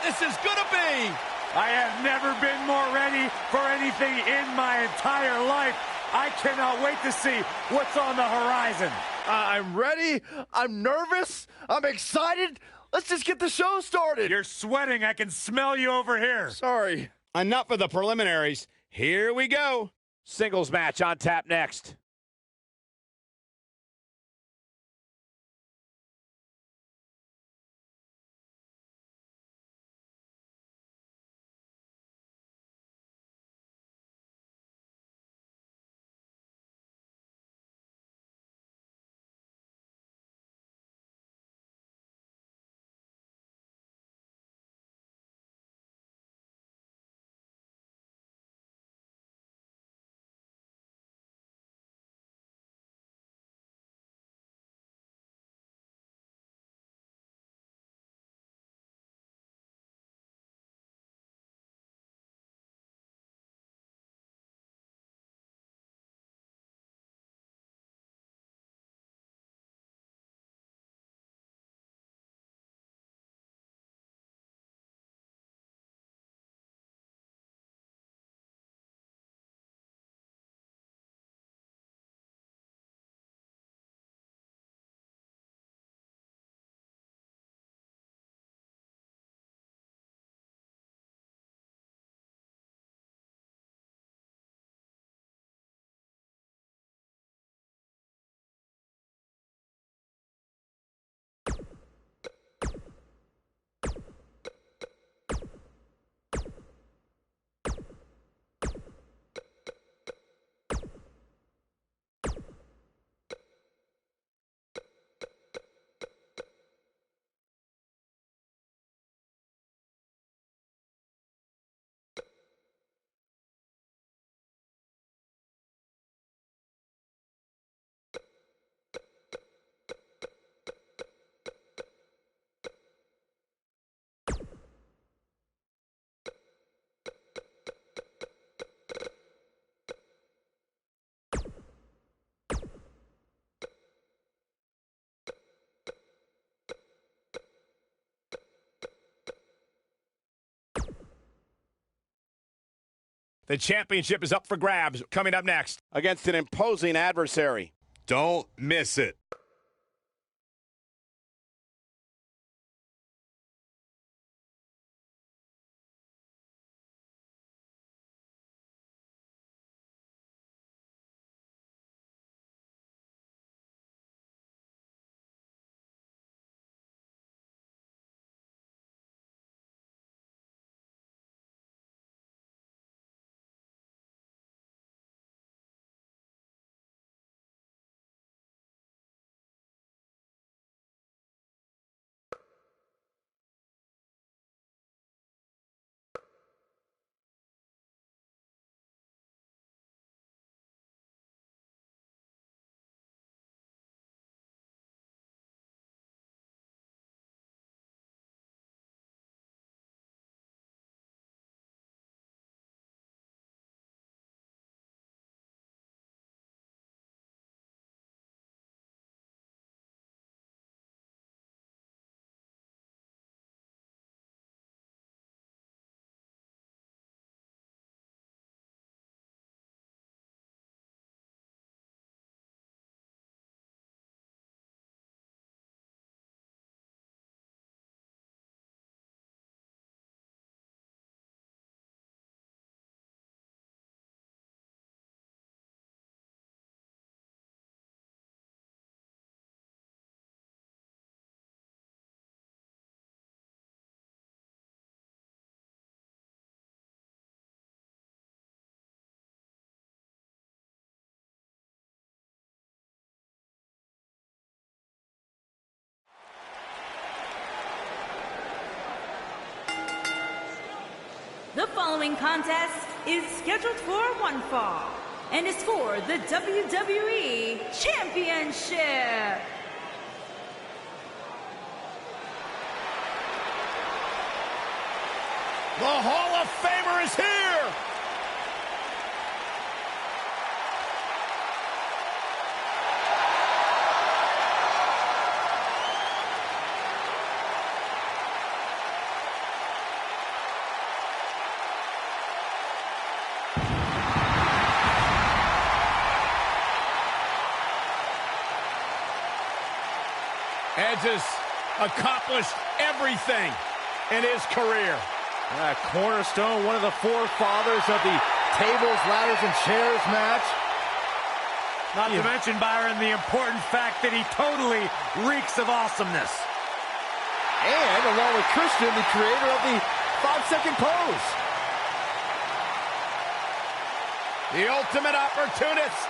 this is gonna be. I have never been more ready for anything in my entire life. I cannot wait to see what's on the horizon. I'm ready. I'm nervous. I'm excited. Let's just get the show started. You're sweating. I can smell you over here. Sorry. Enough of the preliminaries. Here we go. Singles match on tap next. The championship is up for grabs. Coming up next, against an imposing adversary. Don't miss it. The following contest is scheduled for one fall and is for the WWE Championship. The Hall of Famer is here! Edge has accomplished everything in his career. Cornerstone, one of the forefathers of the tables, ladders, and chairs match. Not to mention, Byron, the important fact that he totally reeks of awesomeness. And along with Christian, the creator of the 5-second pose. The ultimate opportunist.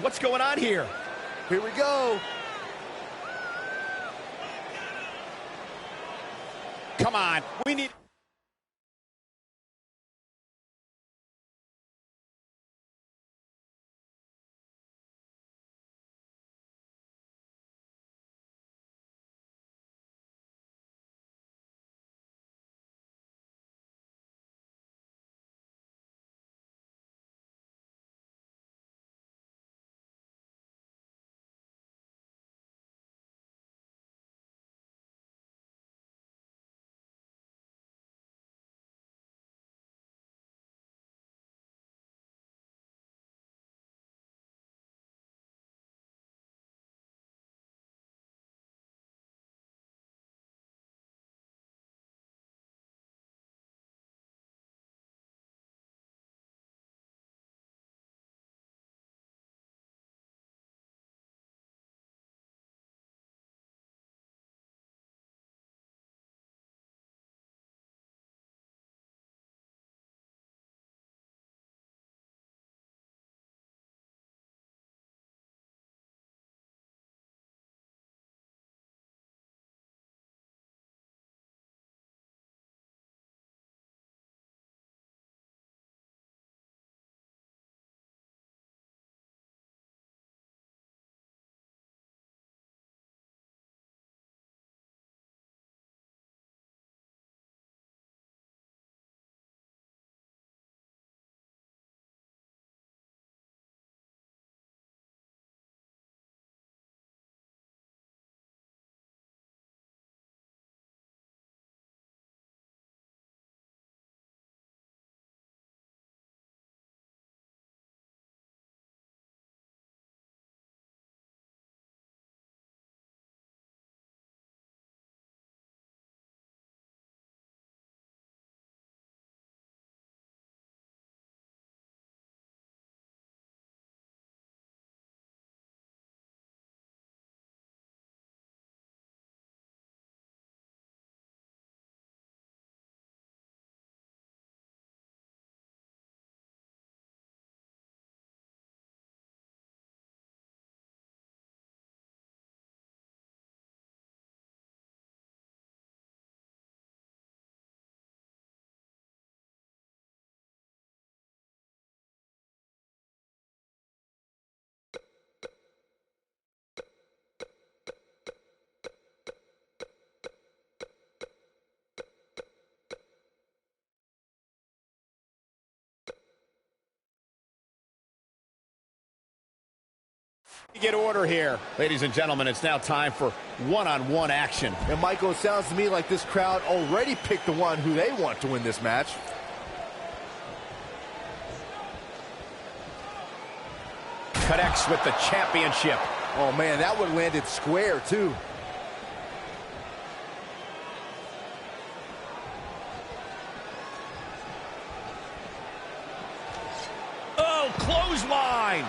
What's going on here? Here we go. Come on, we need... Get order here. Ladies and gentlemen, it's now time for one-on-one action. And Michael, it sounds to me like this crowd already picked the one who they want to win this match. Connects with the championship. Oh man, that one landed square too. Oh, clothesline.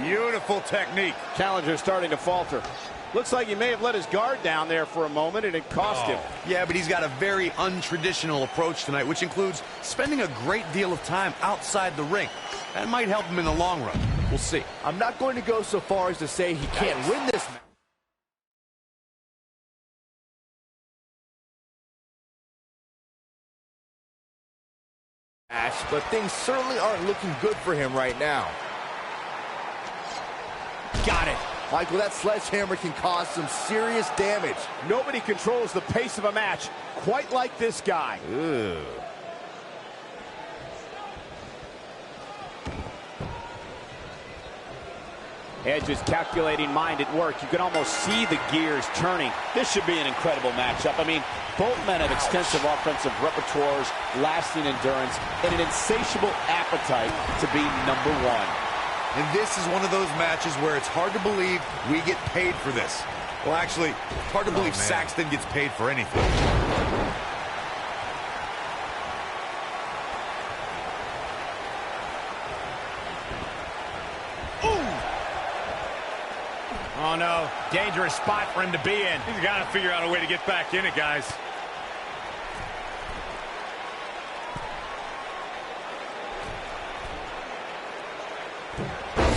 Beautiful technique. Challenger starting to falter. Looks like he may have let his guard down there for a moment, and it cost him. Yeah, but he's got a very untraditional approach tonight, which includes spending a great deal of time outside the ring. That might help him in the long run. We'll see. I'm not going to go so far as to say he can't win this match. But things certainly aren't looking good for him right now. Got it. Michael, that sledgehammer can cause some serious damage. Nobody controls the pace of a match quite like this guy. Ew. Edge's calculating mind at work. You can almost see the gears turning. This should be an incredible matchup. I mean, both men have extensive offensive repertoires, lasting endurance, and an insatiable appetite to be number one. And this is one of those matches where it's hard to believe we get paid for this. Well, actually, it's hard to believe Saxton gets paid for anything. Oh, no. Dangerous spot for him to be in. He's got to figure out a way to get back in it, guys.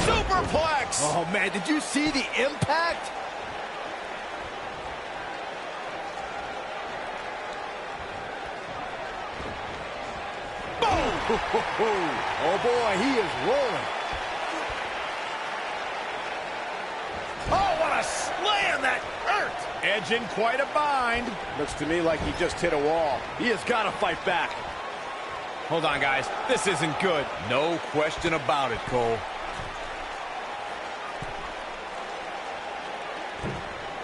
Superplex! Oh, man, did you see the impact? Boom! Oh, boy, he is rolling. Oh, what a slam that hurt! Edge in quite a bind. Looks to me like he just hit a wall. He has got to fight back. Hold on, guys. This isn't good. No question about it, Cole.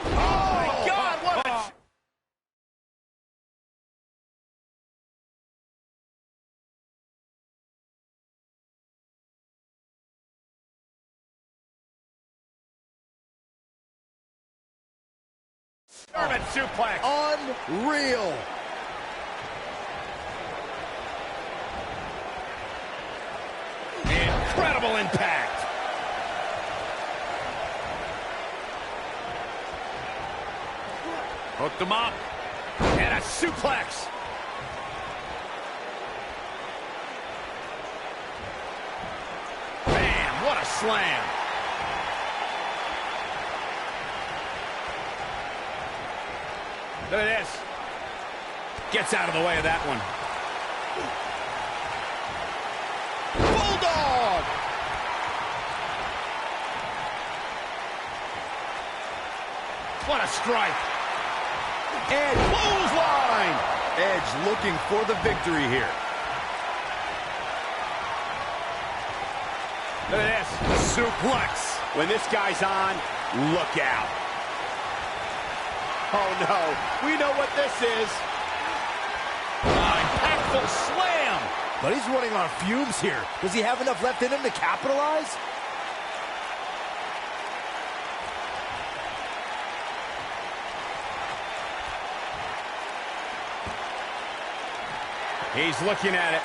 Oh, my God, what a... German suplex. Unreal. Incredible impact. Hooked him up. And a suplex. Bam, what a slam. Look at this. Gets out of the way of that one. Bulldog! What a strike. And clothesline! Edge looking for the victory here. Look at this. Suplex. When this guy's on, look out. Oh, no. We know what this is. Impactful slam. But he's running on fumes here. Does he have enough left in him to capitalize? He's looking at it.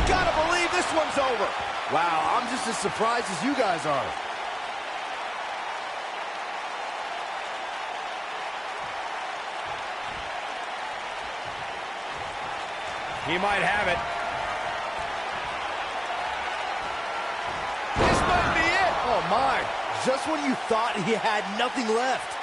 Gotta believe this one's over. Wow, I'm just as surprised as you guys are. He might have it. This might be it. Oh, my. Just when you thought he had nothing left.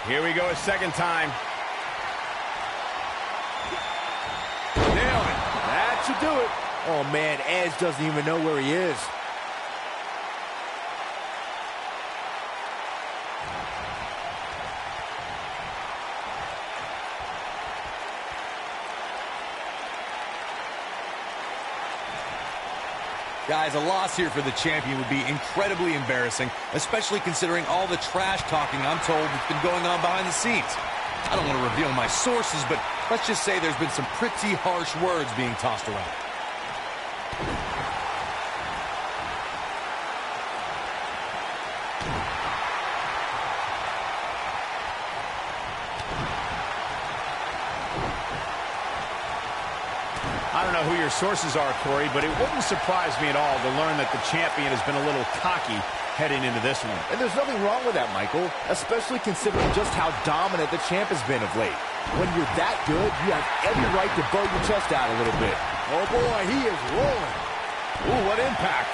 Here we go a second time. Nailed it. That should do it. Oh, man, Edge doesn't even know where he is. Guys, a loss here for the champion would be incredibly embarrassing, especially considering all the trash talking I'm told that's been going on behind the scenes. I don't want to reveal my sources, but let's just say there's been some pretty harsh words being tossed around. I don't know who your sources are, Corey, but it wouldn't surprise me at all to learn that the champion has been a little cocky heading into this one. And there's nothing wrong with that, Michael, especially considering just how dominant the champ has been of late. When you're that good, you have every right to blow your chest out a little bit. Oh boy, he is rolling. Ooh, what impact.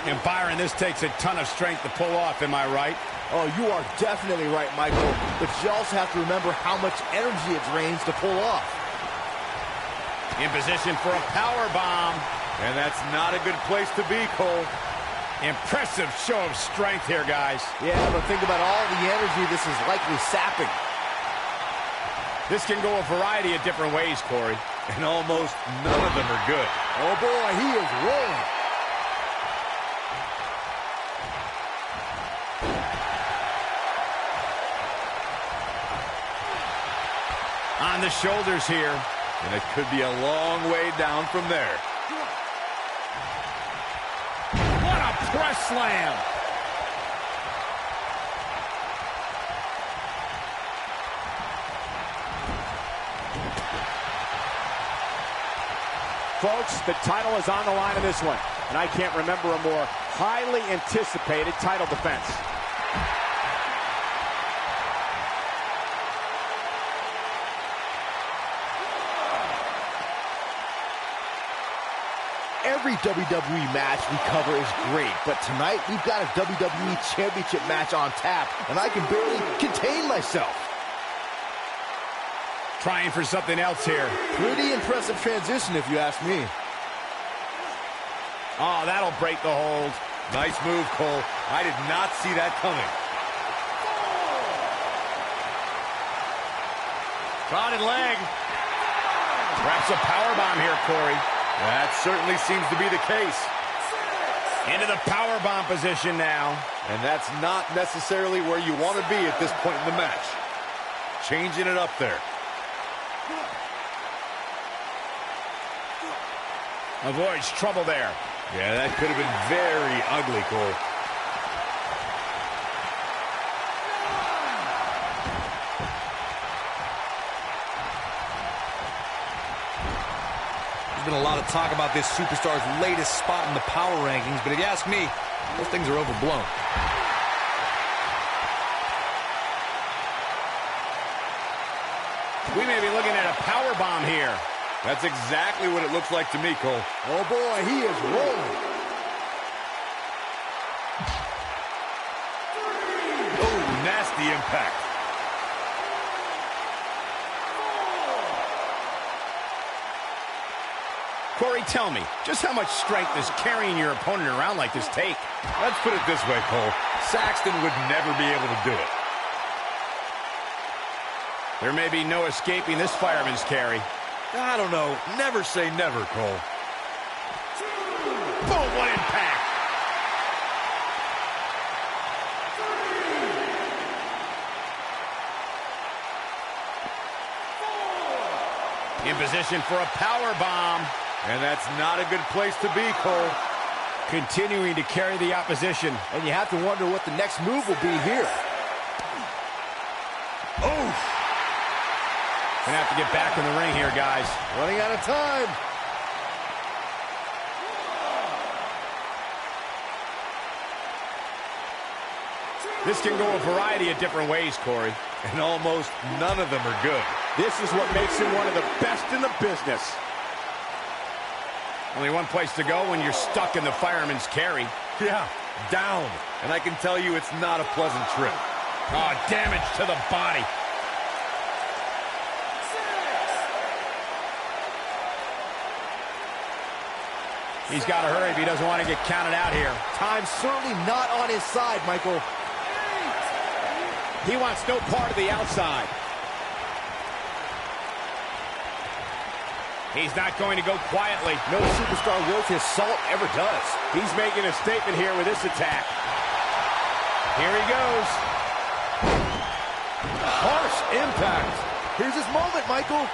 And Byron, this takes a ton of strength to pull off, am I right? Oh, you are definitely right, Michael. But you also have to remember how much energy it drains to pull off. In position for a power bomb. And that's not a good place to be, Cole. Impressive show of strength here, guys. Yeah, but think about all the energy this is likely sapping. This can go a variety of different ways, Corey. And almost none of them are good. Oh boy, he is rolling. On the shoulders here. And it could be a long way down from there. What a press slam. Folks, the title is on the line in this one, and I can't remember a more highly anticipated title defense. Every WWE match we cover is great, but tonight we've got a WWE Championship match on tap, and I can barely contain myself. Trying for something else here. Pretty impressive transition, if you ask me. Oh, that'll break the hold. Nice move, Cole. I did not see that coming. Crowded leg. Perhaps a powerbomb here, Corey. That certainly seems to be the case. Into the powerbomb position now. And that's not necessarily where you want to be at this point in the match. Changing it up there. Avoids trouble there. Yeah, that could have been very ugly, Cole. There's been a lot of talk about this superstar's latest spot in the power rankings, but if you ask me, those things are overblown. We may be looking at a power bomb here. That's exactly what it looks like to me, Cole. Oh boy, he is rolling. Oh, nasty impact. Corey, tell me, just how much strength does carrying your opponent around like this take? Let's put it this way, Cole. Saxton would never be able to do it. There may be no escaping this fireman's carry. I don't know. Never say never, Cole. Boom, what impact! In position for a power bomb. And that's not a good place to be, Cole. Continuing to carry the opposition. And you have to wonder what the next move will be here. Oh! Gonna have to get back in the ring here, guys. Running out of time. This can go a variety of different ways, Corey. And almost none of them are good. This is what makes him one of the best in the business. Only one place to go when you're stuck in the fireman's carry. Yeah, down. And I can tell you it's not a pleasant trip. Oh, damage to the body. He's got to hurry if he doesn't want to get counted out here. Time's certainly not on his side, Michael. He wants no part of the outside. He's not going to go quietly. No superstar worth his salt ever does. He's making a statement here with this attack. Here he goes. Harsh impact. Here's his moment, Michael.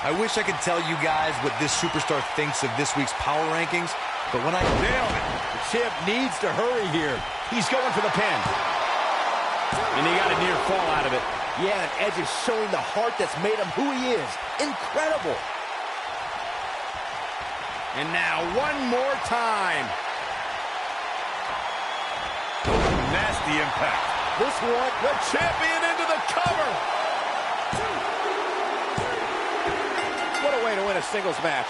I wish I could tell you guys what this superstar thinks of this week's power rankings, but when I Nailed it. The champ needs to hurry here. He's going for the pin. And he got a near fall out of it. Yeah, and Edge is showing the heart that's made him who he is. Incredible. And now one more time. Nasty impact. This one, the champion into the cover. What a way to win a singles match.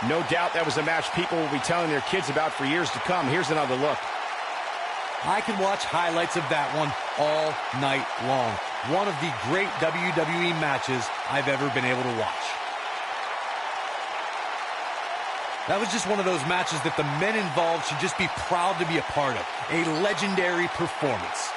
No doubt that was a match people will be telling their kids about for years to come. Here's another look. I could watch highlights of that one all night long. One of the great WWE matches I've ever been able to watch. That was just one of those matches that the men involved should just be proud to be a part of. A legendary performance.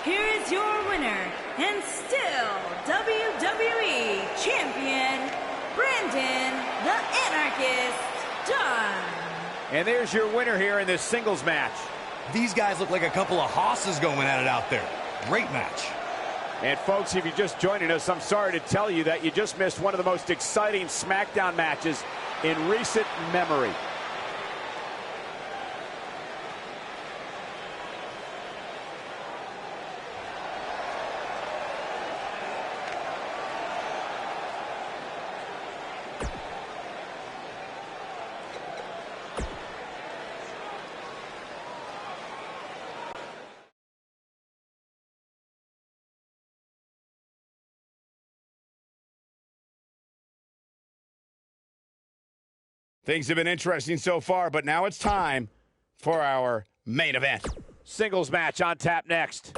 Here is your winner, and still WWE Champion, Brandon the Anarchist Dunn. And there's your winner here in this singles match. These guys look like a couple of hosses going at it out there. Great match. And folks, if you're just joining us, I'm sorry to tell you that you just missed one of the most exciting SmackDown matches in recent memory. Things have been interesting so far, but now it's time for our main event. Singles match on tap next.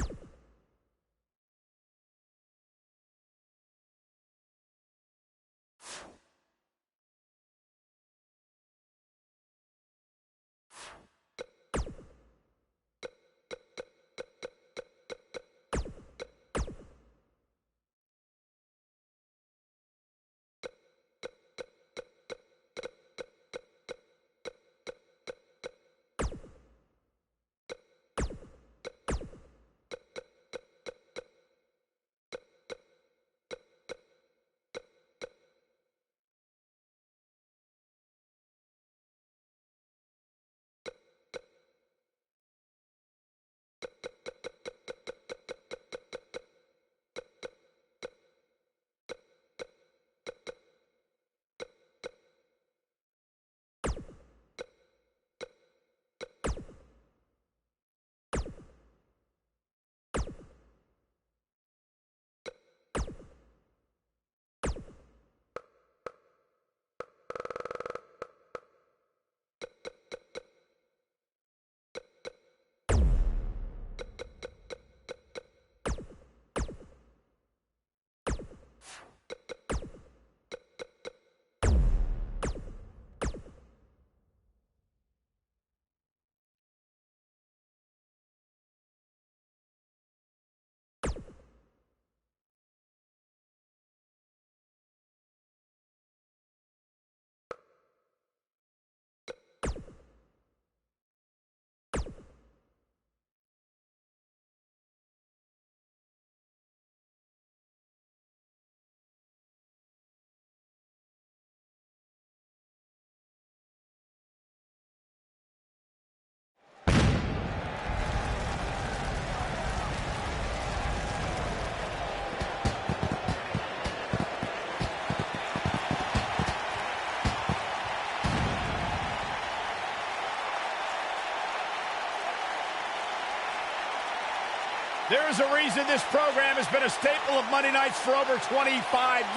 There's a reason this program has been a staple of Monday nights for over 25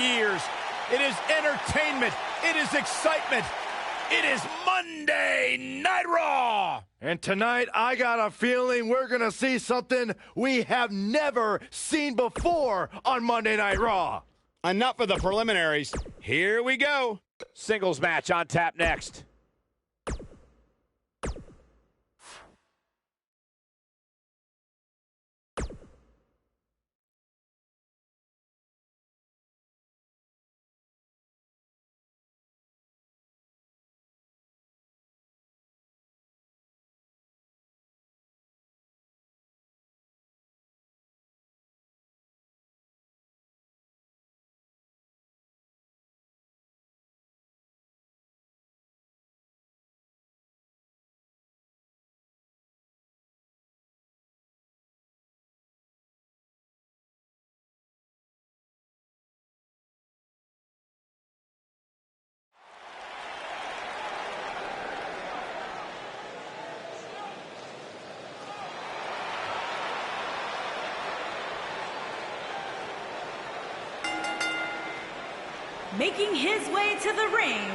years. It is entertainment. It is excitement. It is Monday Night Raw. And tonight, I got a feeling we're going to see something we have never seen before on Monday Night Raw. Enough of the preliminaries. Here we go. Singles match on tap next. Making his way to the ring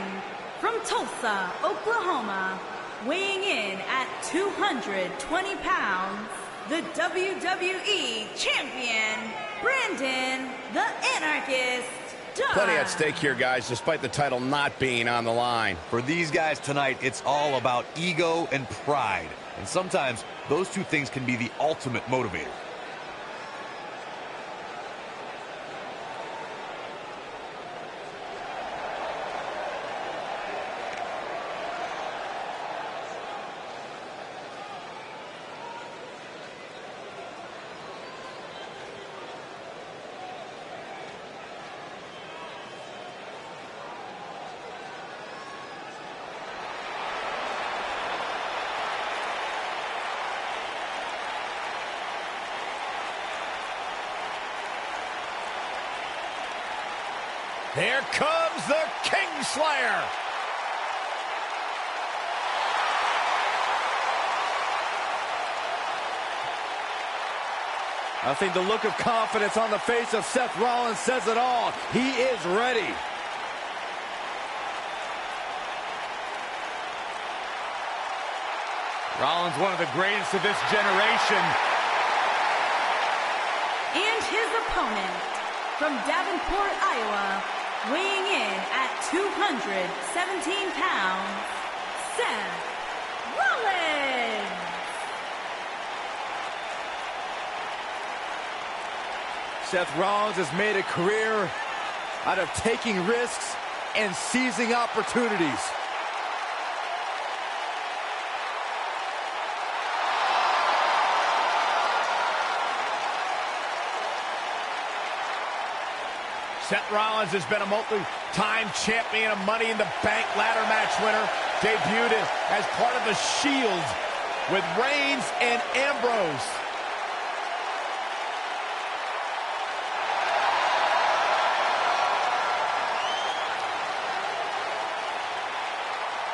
from Tulsa, Oklahoma, weighing in at 220 pounds, the WWE Champion, Brandon the Anarchist Dunn. Plenty at stake here, guys, despite the title not being on the line. For these guys tonight, it's all about ego and pride. And sometimes those two things can be the ultimate motivator. Here comes the Kingslayer. I think the look of confidence on the face of Seth Rollins says it all. He is ready. Rollins, one of the greatest of this generation. And his opponent from Davenport, Iowa, weighing in at 217 pounds, Seth Rollins. Seth Rollins has made a career out of taking risks and seizing opportunities. Seth Rollins has been a multi-time champion, a Money in the Bank ladder match winner. Debuted as part of the Shield with Reigns and Ambrose.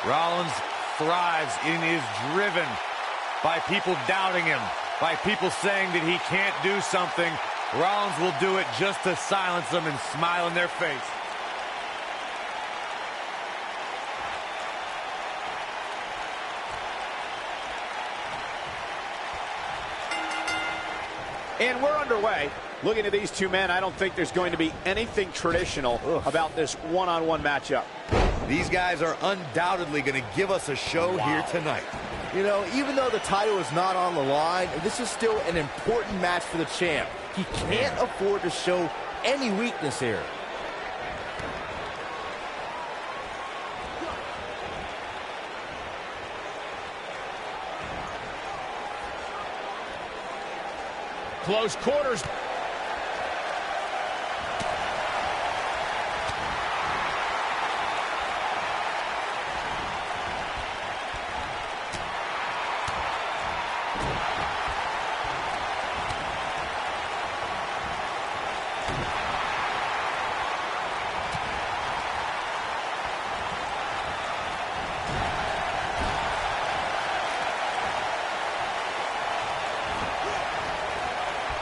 Rollins thrives and is driven by people doubting him, by people saying that he can't do something. Rollins will do it just to silence them and smile in their face. And we're underway. Looking at these two men, I don't think there's going to be anything traditional about this one-on-one matchup. These guys are undoubtedly going to give us a show here tonight. You know, even though the title is not on the line, this is still an important match for the champ. He can't afford to show any weakness here. Close quarters.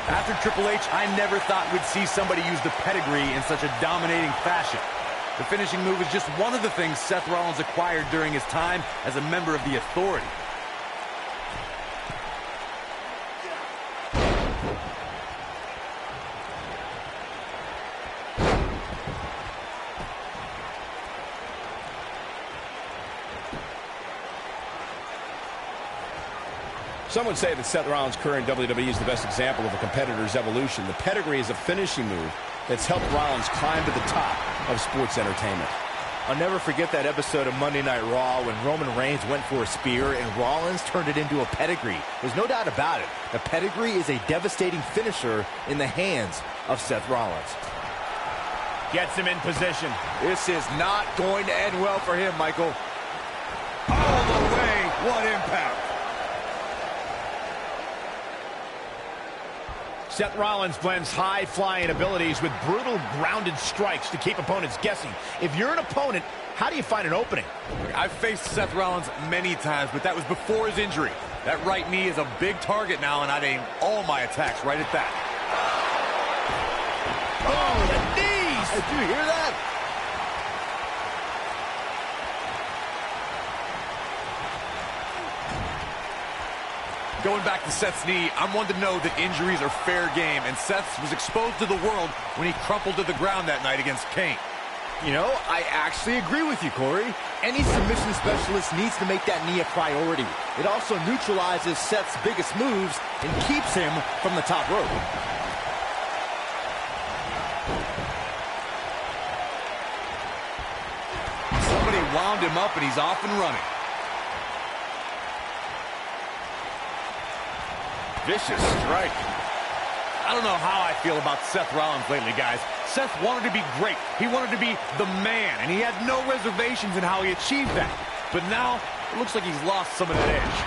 After Triple H, I never thought we'd see somebody use the pedigree in such a dominating fashion. The finishing move is just one of the things Seth Rollins acquired during his time as a member of the Authority. Some would say that Seth Rollins' career in WWE is the best example of a competitor's evolution. The pedigree is a finishing move that's helped Rollins climb to the top of sports entertainment. I'll never forget that episode of Monday Night Raw when Roman Reigns went for a spear and Rollins turned it into a pedigree. There's no doubt about it. The pedigree is a devastating finisher in the hands of Seth Rollins. Gets him in position. This is not going to end well for him, Michael. All the way. What impact. Seth Rollins blends high-flying abilities with brutal grounded strikes to keep opponents guessing. If you're an opponent, how do you find an opening? I've faced Seth Rollins many times, but that was before his injury. That right knee is a big target now, and I'd aim all my attacks right at that. Oh, the knees! Did you hear that? Going back to Seth's knee, I'm one to know that injuries are fair game, and Seth was exposed to the world when he crumpled to the ground that night against Kane. You know, I actually agree with you, Corey. Any submission specialist needs to make that knee a priority. It also neutralizes Seth's biggest moves and keeps him from the top rope. Somebody wound him up, and he's off and running. Vicious strike. I don't know how I feel about Seth Rollins lately, guys. Seth wanted to be great. He wanted to be the man, and he had no reservations in how he achieved that. But now, it looks like he's lost some of that edge.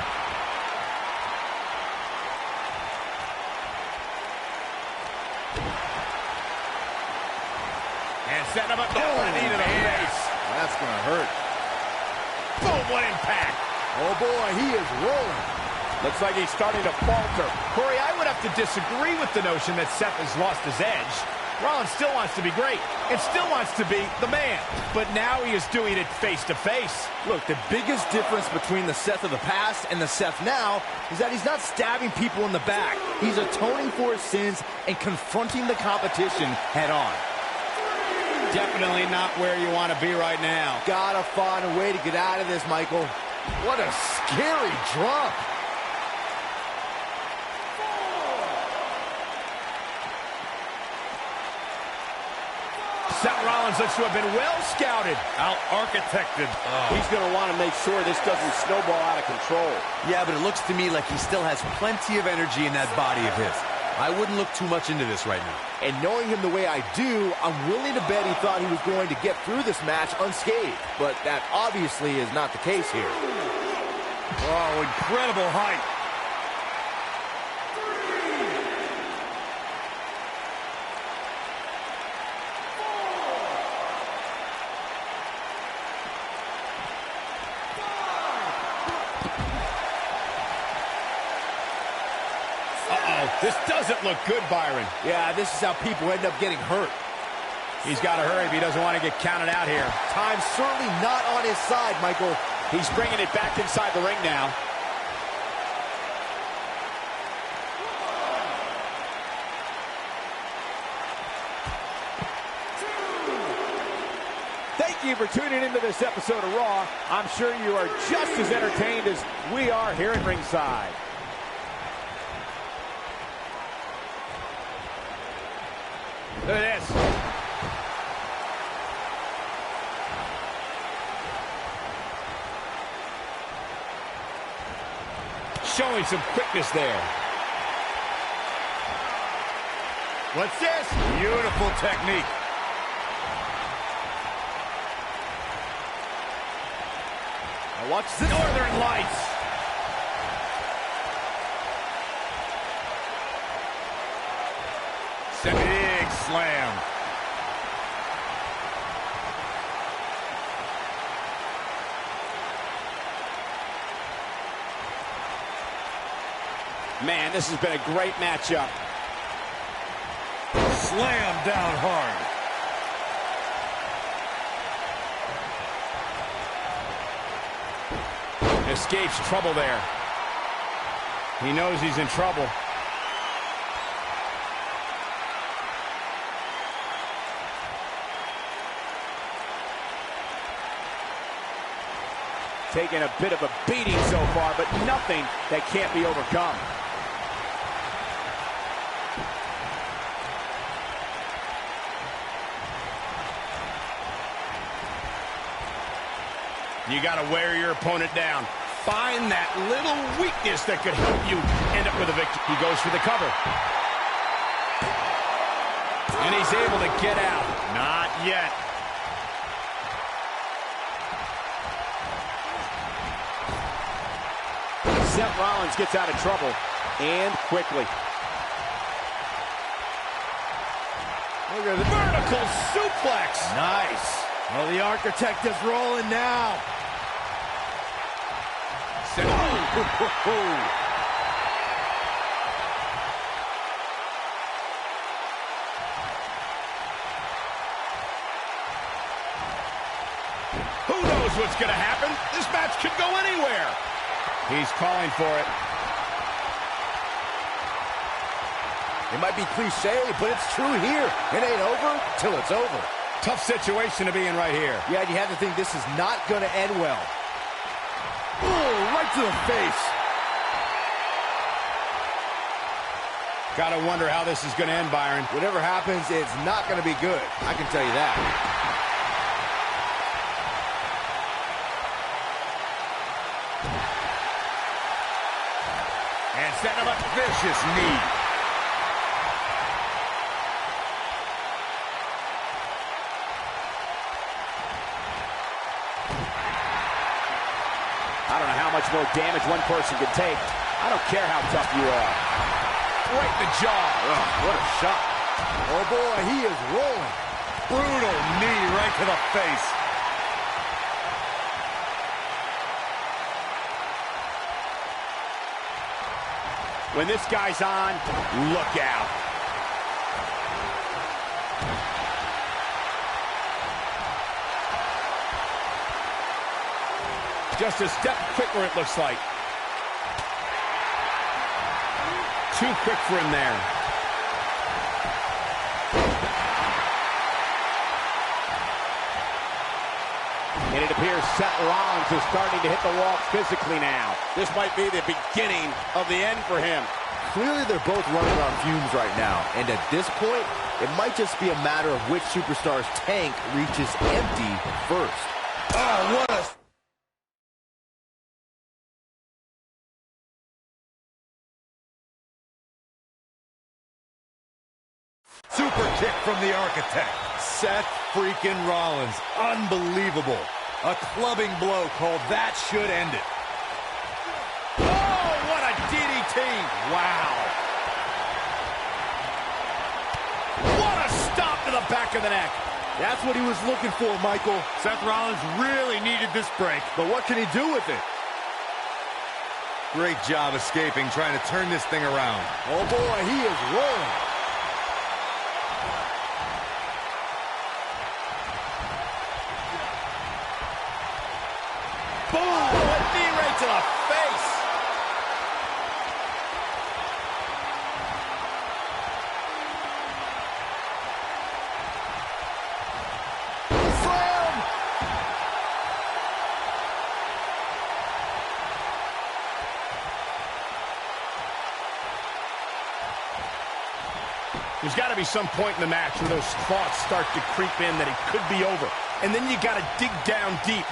And setting him up. Oh, knee to the face. That's going to hurt. Boom, what impact. Oh, boy, he is rolling. Looks like he's starting to falter. Corey, I would have to disagree with the notion that Seth has lost his edge. Rollins still wants to be great and still wants to be the man. But now he is doing it face to face. Look, the biggest difference between the Seth of the past and the Seth now is that he's not stabbing people in the back. He's atoning for his sins and confronting the competition head on. Definitely not where you want to be right now. Gotta find a way to get out of this, Michael. What a scary drop. Seth Rollins looks to have been well scouted. Out-architected. He's going to want to make sure this doesn't snowball out of control. Yeah, but it looks to me like he still has plenty of energy in that body of his. I wouldn't look too much into this right now. And knowing him the way I do, I'm willing to bet he thought he was going to get through this match unscathed. But that obviously is not the case here. Oh, incredible height. This doesn't look good, Byron. Yeah, this is how people end up getting hurt. He's got to hurry if he doesn't want to get counted out here. Time's certainly not on his side, Michael. He's bringing it back inside the ring now. Thank you for tuning into this episode of Raw. I'm sure you are just as entertained as we are here at ringside. Look at this. Showing some quickness there. What's this? Beautiful technique. Now watch the Northern Lights. Big slam. Man, this has been a great matchup. Slam down hard. Escapes trouble there. He knows he's in trouble. Taking a bit of a beating so far, but nothing that can't be overcome. You got to wear your opponent down. Find that little weakness that could help you end up with a victory. He goes for the cover. And he's able to get out. Not yet. Seth Rollins gets out of trouble, and quickly. Look at the vertical suplex. Nice. Well, the Architect is rolling now. Who knows what's going to happen? This match could go anywhere. He's calling for it. It might be cliche, but it's true here. It ain't over till it's over. Tough situation to be in right here. Yeah, and you have to think this is not going to end well. Oh, right to the face. Gotta wonder how this is going to end, Byron. Whatever happens, it's not going to be good. I can tell you that. And set him up. Vicious knee. I don't know how much more damage one person can take. I don't care how tough you are. Right in the jaw. Ugh, what a shot. Oh, boy, he is rolling. Brutal knee right to the face. When this guy's on, look out. Just a step quicker, it looks like. Too quick for him there. And it appears Seth Rollins is starting to hit the wall physically now. This might be the beginning of the end for him. Clearly, they're both running on fumes right now. And at this point, it might just be a matter of which superstar's tank reaches empty first. Oh, what a... super kick from the Architect. Seth freaking Rollins. Unbelievable. A clubbing blow called that should end it. Oh, what a DDT. Wow. What a stop to the back of the neck. That's what he was looking for, Michael. Seth Rollins really needed this break. But what can he do with it? Great job escaping, trying to turn this thing around. Oh, boy, he is rolling. Boom! A knee right to the face. Slam! There's got to be some point in the match where those thoughts start to creep in that it could be over. And then you got to dig down deep.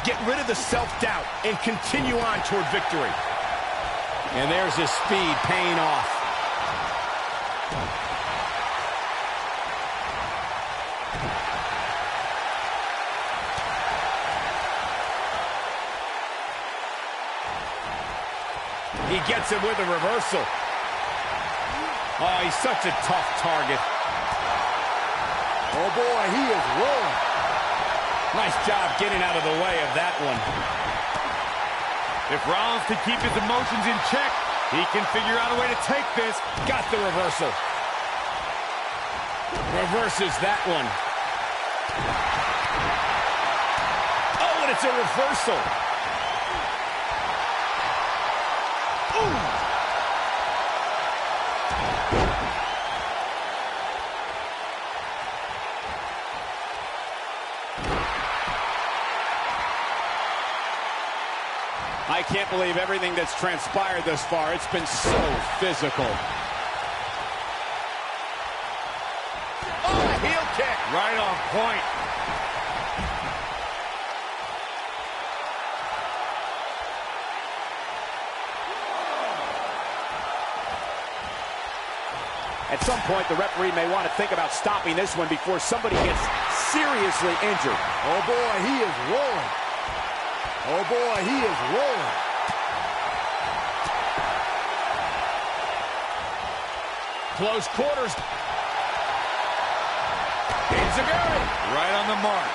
Get rid of the self-doubt and continue on toward victory. And there's his speed paying off. He gets it with a reversal. Oh, he's such a tough target. Oh, boy, he is rolling. Nice job getting out of the way of that one. If Rollins can keep his emotions in check, he can figure out a way to take this. Got the reversal. Reverses that one. Oh, and it's a reversal. I can't believe everything that's transpired thus far. It's been so physical. Oh, a heel kick. Right on point. At some point, the referee may want to think about stopping this one before somebody gets seriously injured. Oh, boy, he is rolling. Oh, boy, he is rolling. Close quarters. Enziguri. Right on the mark.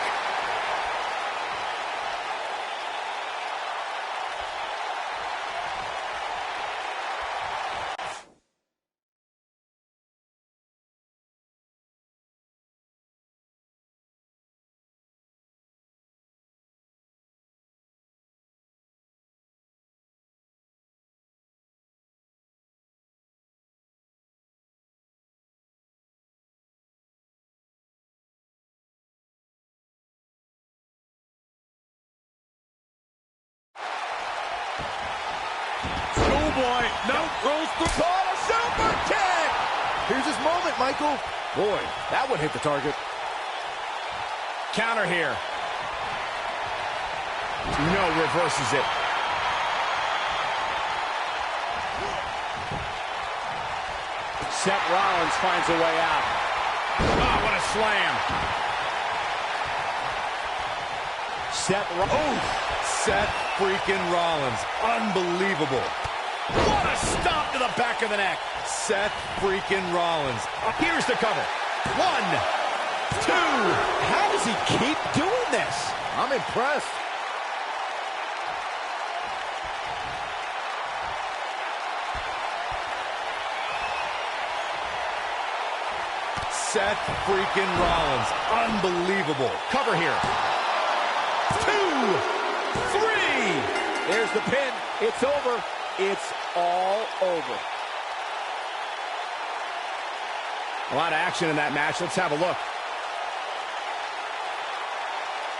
Schoolboy. Nope. Rolls through. Caught a super kick. Here's his moment, Michael. Boy, that one hit the target. Counter here. No, reverses it. Seth Rollins finds a way out. Oh, what a slam. Seth freaking Rollins. Unbelievable. What a stomp to the back of the neck. Seth freaking Rollins. Here's the cover. 1, 2. How does he keep doing this? I'm impressed. Seth freaking Rollins. Unbelievable. Cover here. 2, 3. There's the pin. It's over. It's all over. A lot of action in that match. Let's have a look.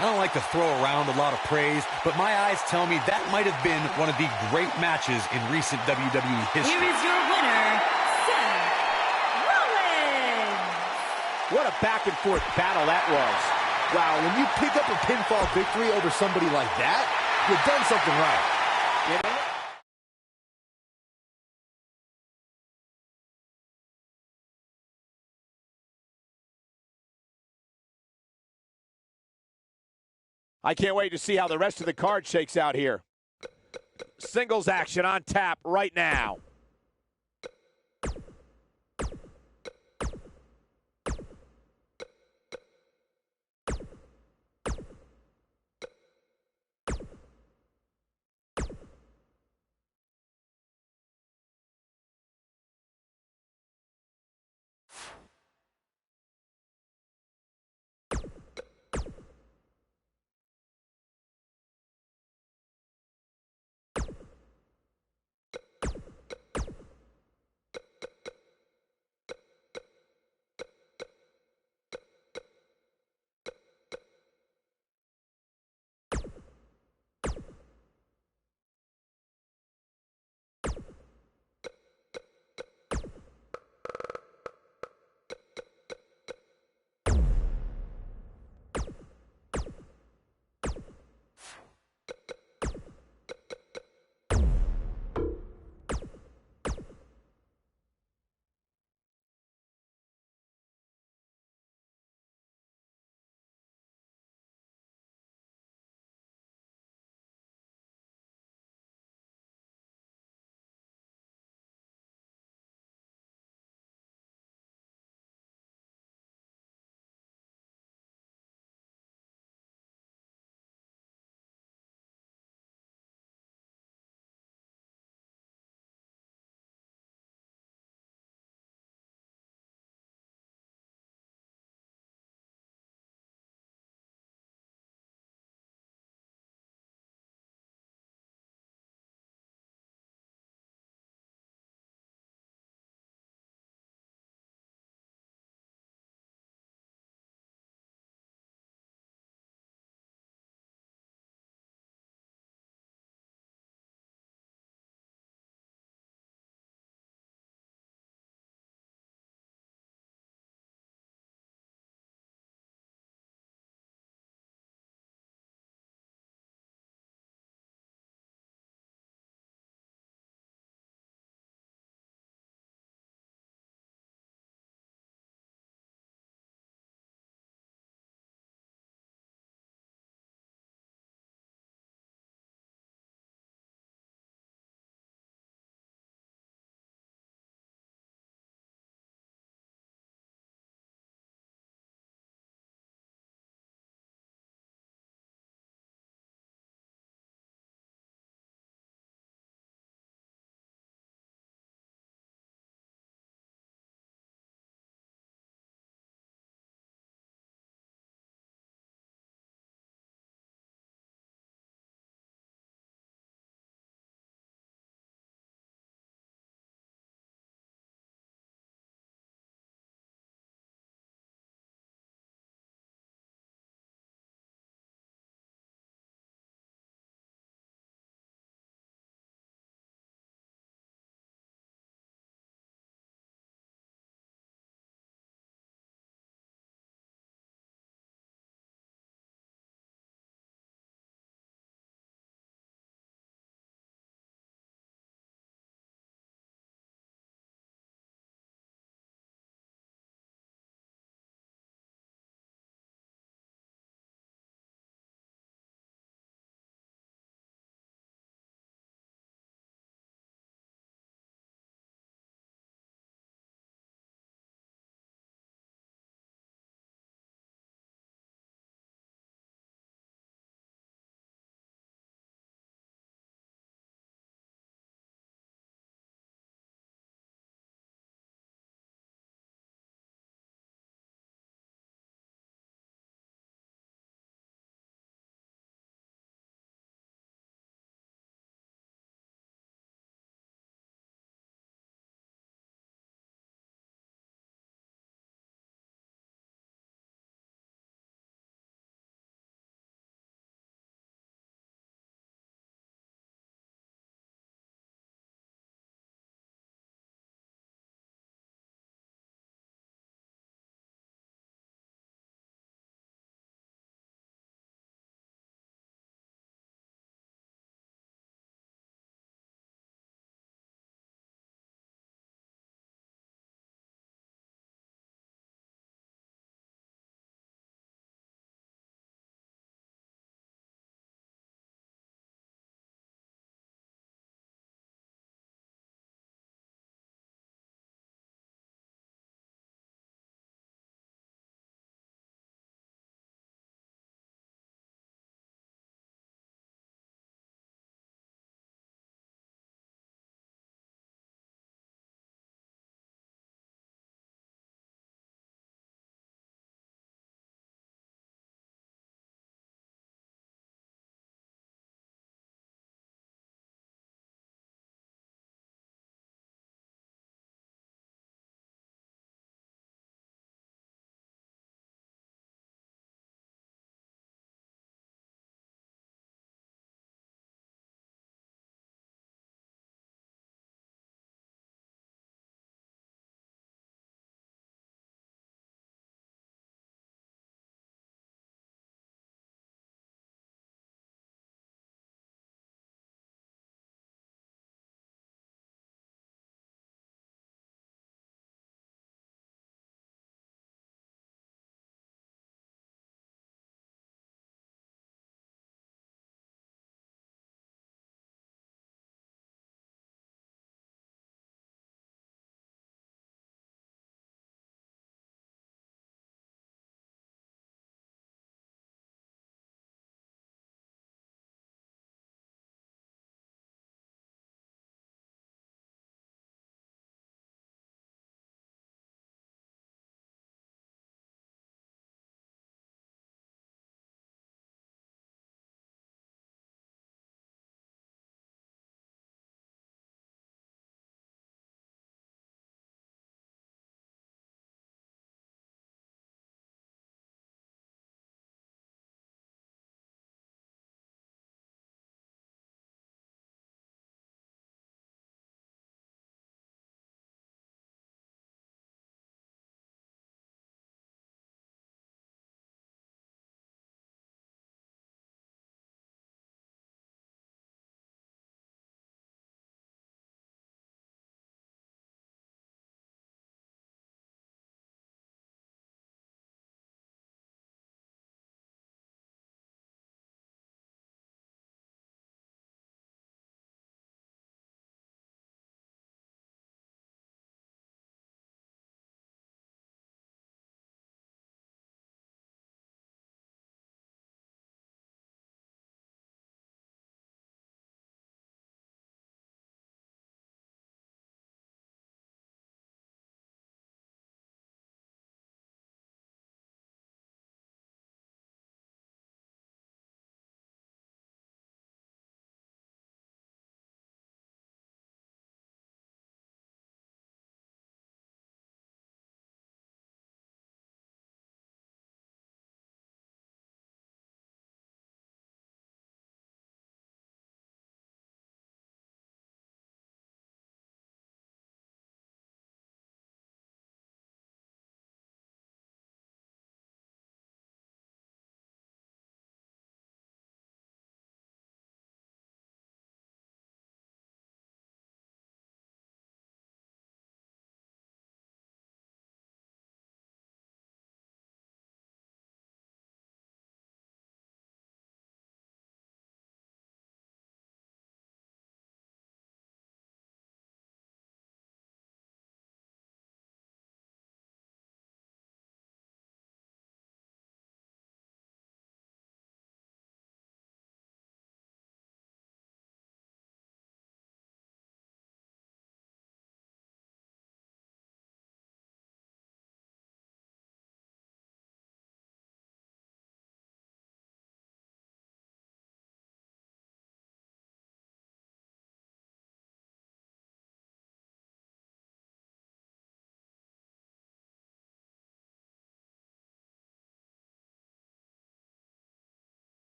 I don't like to throw around a lot of praise, but my eyes tell me that might have been one of the great matches in recent WWE history. Here is your winner, Seth Rollins. What a back-and-forth battle that was. Wow, when you pick up a pinfall victory over somebody like that, you've done something right. You know? I can't wait to see how the rest of the card shakes out here. Singles action on tap right now.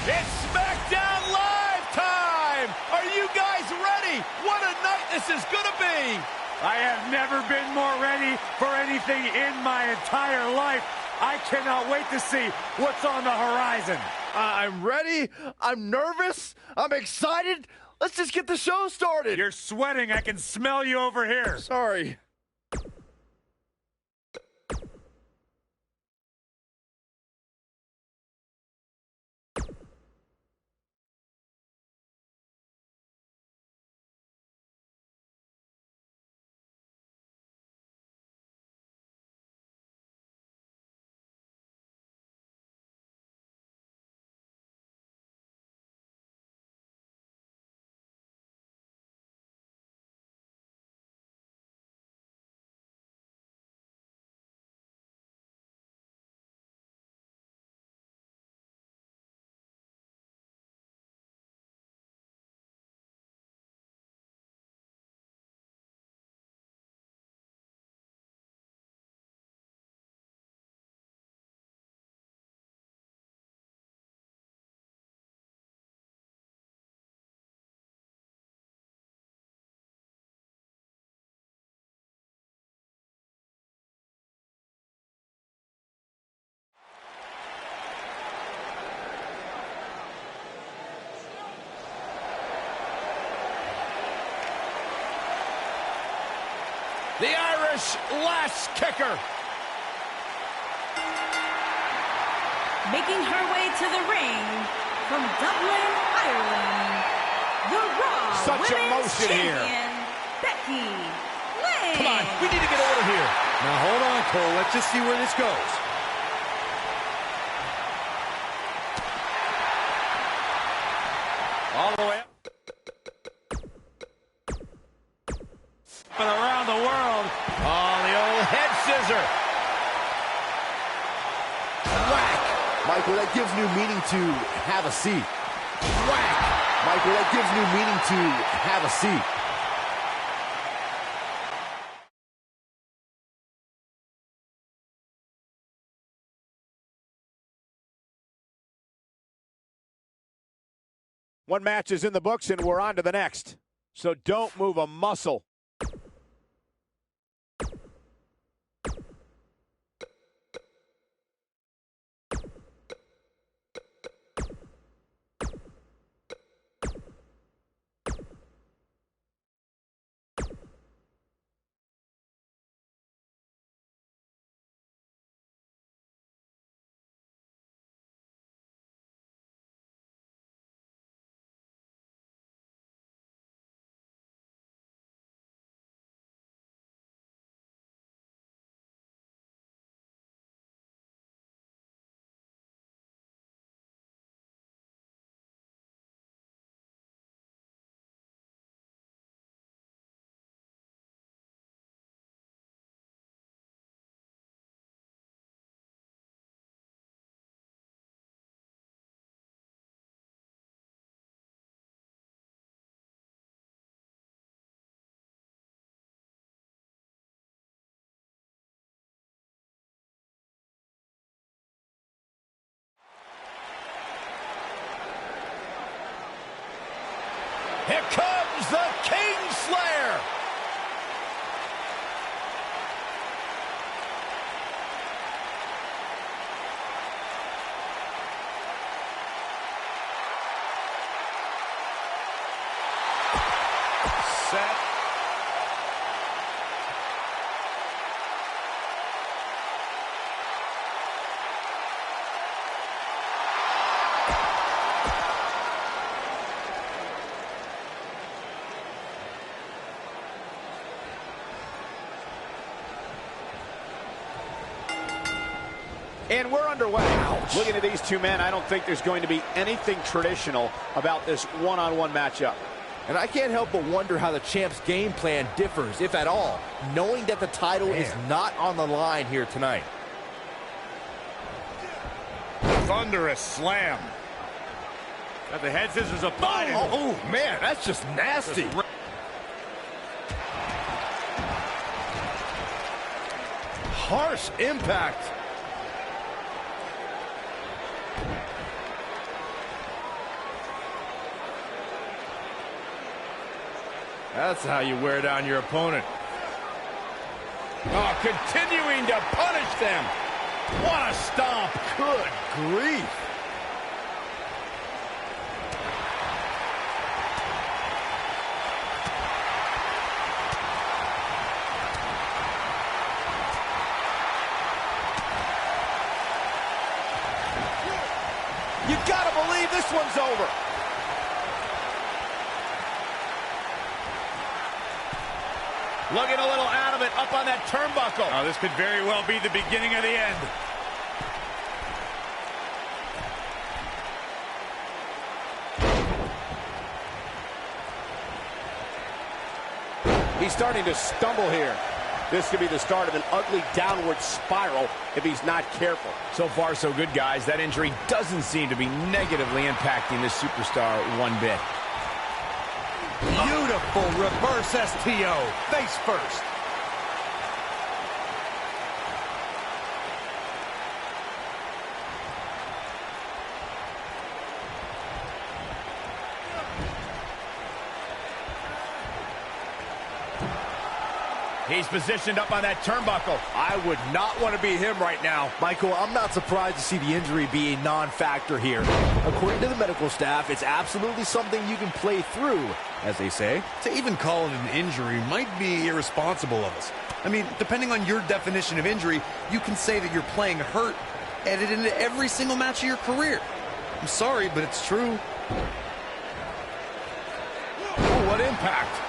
It's SmackDown Live time! Are you guys ready? What a night this is gonna be! I have never been more ready for anything in my entire life. I cannot wait to see what's on the horizon. I'm ready. I'm nervous. I'm excited. Let's just get the show started. You're sweating. I can smell you over here. Sorry. The Irish lash kicker. Making her way to the ring from Dublin, Ireland, the Raw Such Women's emotion here. Champion, Becky Lynch. Come on, we need to get order here. Now hold on, Cole. Let's just see where this goes. All the way up and around the world. Oh, the old head scissor. Whack. Michael, that gives new meaning to have a seat. Whack. Michael, that gives new meaning to have a seat. One match is in the books, and we're on to the next. So don't move a muscle. Here comes the Kingslayer. Set. And we're underway. Ouch. Looking at these two men, I don't think there's going to be anything traditional about this one-on-one matchup. And I can't help but wonder how the champ's game plan differs, if at all, knowing that the title is not on the line here tonight. Thunderous slam. Got the head scissors applied. Oh, man, that's just nasty. Harsh impact. That's how you wear down your opponent. Oh, continuing to punish them. What a stomp. Good grief. You gotta believe this one's over. Looking a little out of it, up on that turnbuckle. Oh, this could very well be the beginning of the end. He's starting to stumble here. This could be the start of an ugly downward spiral if he's not careful. So far, so good, guys. That injury doesn't seem to be negatively impacting this superstar one bit. Beautiful reverse STO. Face first. He's positioned up on that turnbuckle. I would not want to be him right now. Michael, I'm not surprised to see the injury be a non-factor here. According to the medical staff, it's absolutely something you can play through, as they say. To even call it an injury might be irresponsible of us. I mean, depending on your definition of injury, you can say that you're playing hurt added into every single match of your career. I'm sorry, but it's true. Oh, what impact.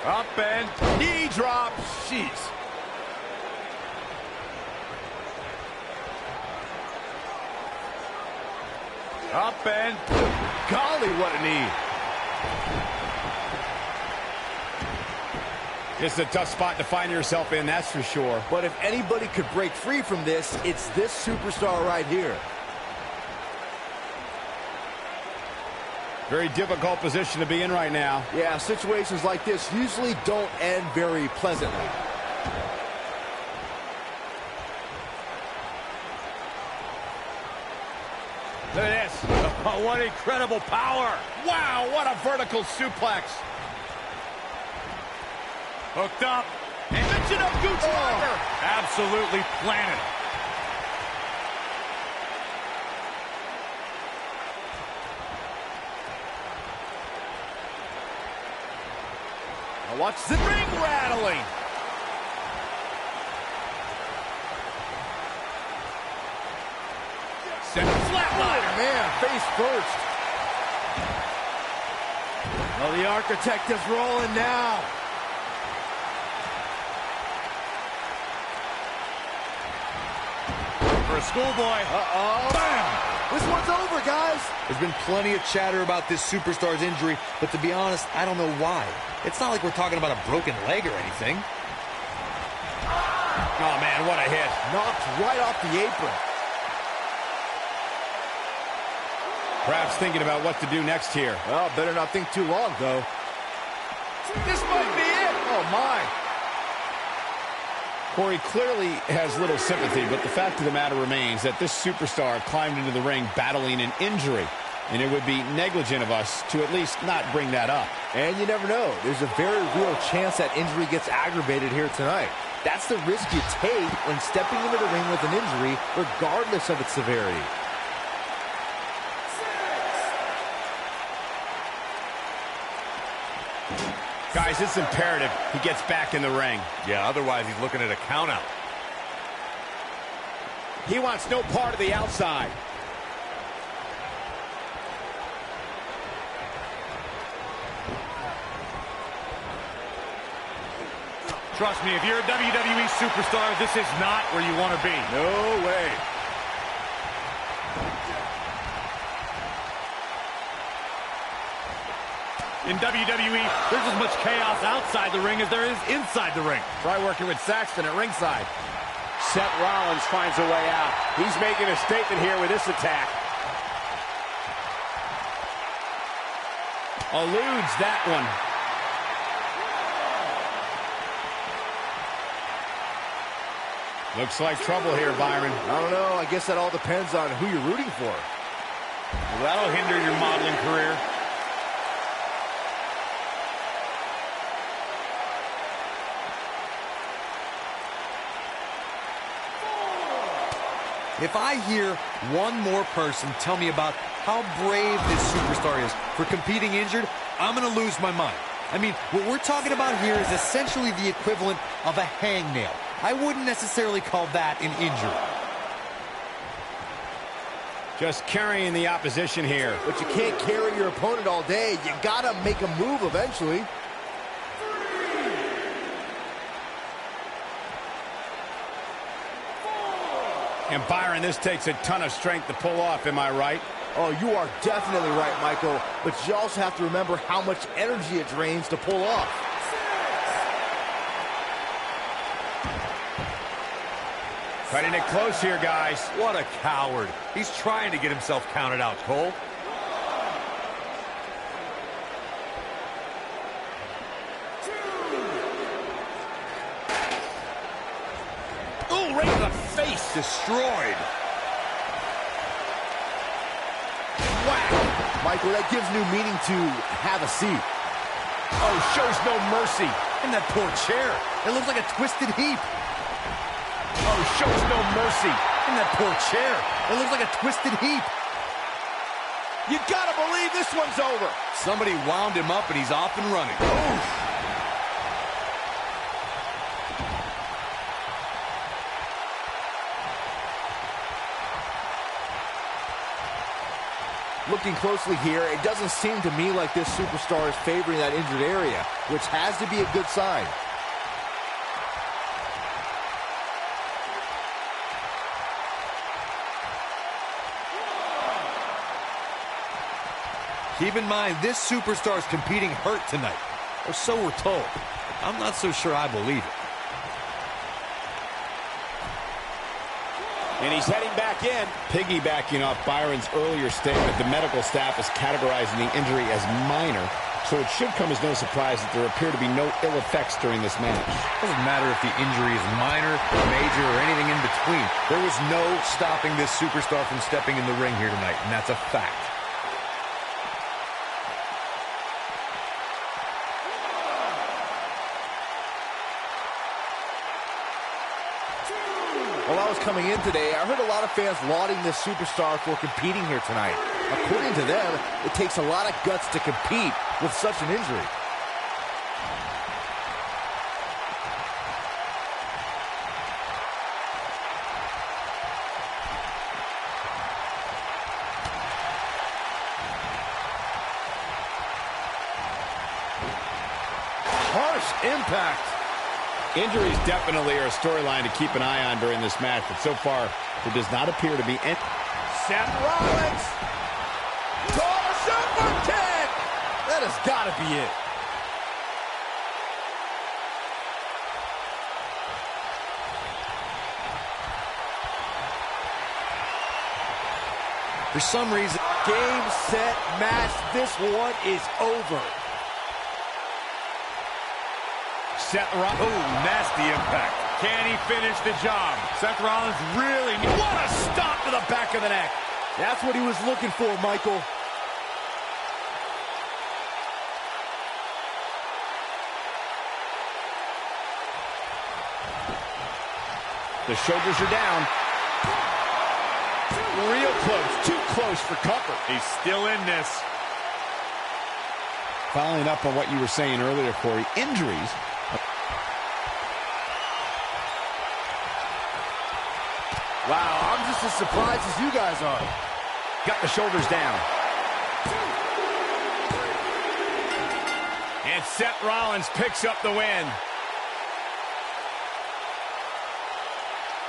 Up and knee drop. Jeez. Up and golly, what a knee. It's a tough spot to find yourself in, that's for sure. But if anybody could break free from this, it's this superstar right here. Very difficult position to be in right now. Yeah, situations like this usually don't end very pleasantly. Look at this. Oh, what incredible power. Wow, what a vertical suplex. Hooked up. And mention of Gucci. Absolutely planted. Watch the ring rattling. Send a flatliner. Oh, man, face first. Oh, the architect is rolling now. For a schoolboy. Uh-oh. Bam! This one's over, guys. There's been plenty of chatter about this superstar's injury, but to be honest, I don't know why. It's not like we're talking about a broken leg or anything. Oh, man, what a hit. Knocked right off the apron. Perhaps thinking about what to do next here. Well, better not think too long, though. This might be it. Oh, my. Corey clearly has little sympathy, but the fact of the matter remains that this superstar climbed into the ring battling an injury, and it would be negligent of us to at least not bring that up. And you never know. There's a very real chance that injury gets aggravated here tonight. That's the risk you take when stepping into the ring with an injury, regardless of its severity. Guys, it's imperative he gets back in the ring. Yeah, otherwise he's looking at a countout. He wants no part of the outside. Trust me, if you're a WWE superstar, this is not where you want to be. No way. In WWE, there's as much chaos outside the ring as there is inside the ring. Try working with Saxton at ringside. Seth Rollins finds a way out. He's making a statement here with this attack. Eludes that one. Looks like trouble here, Byron. I don't know. I guess that all depends on who you're rooting for. Well, that'll hinder your modeling career. If I hear one more person tell me about how brave this superstar is for competing injured, I'm going to lose my mind. I mean, what we're talking about here is essentially the equivalent of a hangnail. I wouldn't necessarily call that an injury. Just carrying the opposition here. But you can't carry your opponent all day. You gotta make a move eventually. And Byron, this takes a ton of strength to pull off, am I right? Oh, you are definitely right, Michael. But you also have to remember how much energy it drains to pull off. Cutting it close here, guys. What a coward. He's trying to get himself counted out, Cole. Ooh, right in the face. Destroyed. Whack! Michael, that gives new meaning to have a seat. Oh, shows no mercy. And that poor chair. It looks like a twisted heap. Oh, shows no mercy. And that poor chair. It looks like a twisted heap. You gotta believe this one's over. Somebody wound him up and he's off and running. Oof. Looking closely here, it doesn't seem to me like this superstar is favoring that injured area, which has to be a good sign. Keep in mind, this superstar is competing hurt tonight. Or so we're told. I'm not so sure I believe it. And he's heading back in. Piggybacking off Byron's earlier statement, the medical staff is categorizing the injury as minor, so it should come as no surprise that there appear to be no ill effects during this match. Doesn't matter if the injury is minor, major, or anything in between. There was no stopping this superstar from stepping in the ring here tonight, and that's a fact. While I was coming in today, I heard a lot of fans lauding this superstar for competing here tonight. According to them, it takes a lot of guts to compete with such an injury. Harsh impact. Injuries definitely are a storyline to keep an eye on during this match, but so far, there does not appear to be any. Seth Rollins. Oh, super kick! That has got to be it. For some reason, Game, set, match. This one is over. Seth Rollins. Oh, nasty impact. Can he finish the job? Seth Rollins really... What a stop to the back of the neck. That's what he was looking for, Michael. The shoulders are down. Real close. Too close for comfort. He's still in this. Following up on what you were saying earlier, Corey, injuries. Wow, I'm just as surprised as you guys are. Got the shoulders down. And Seth Rollins picks up the win.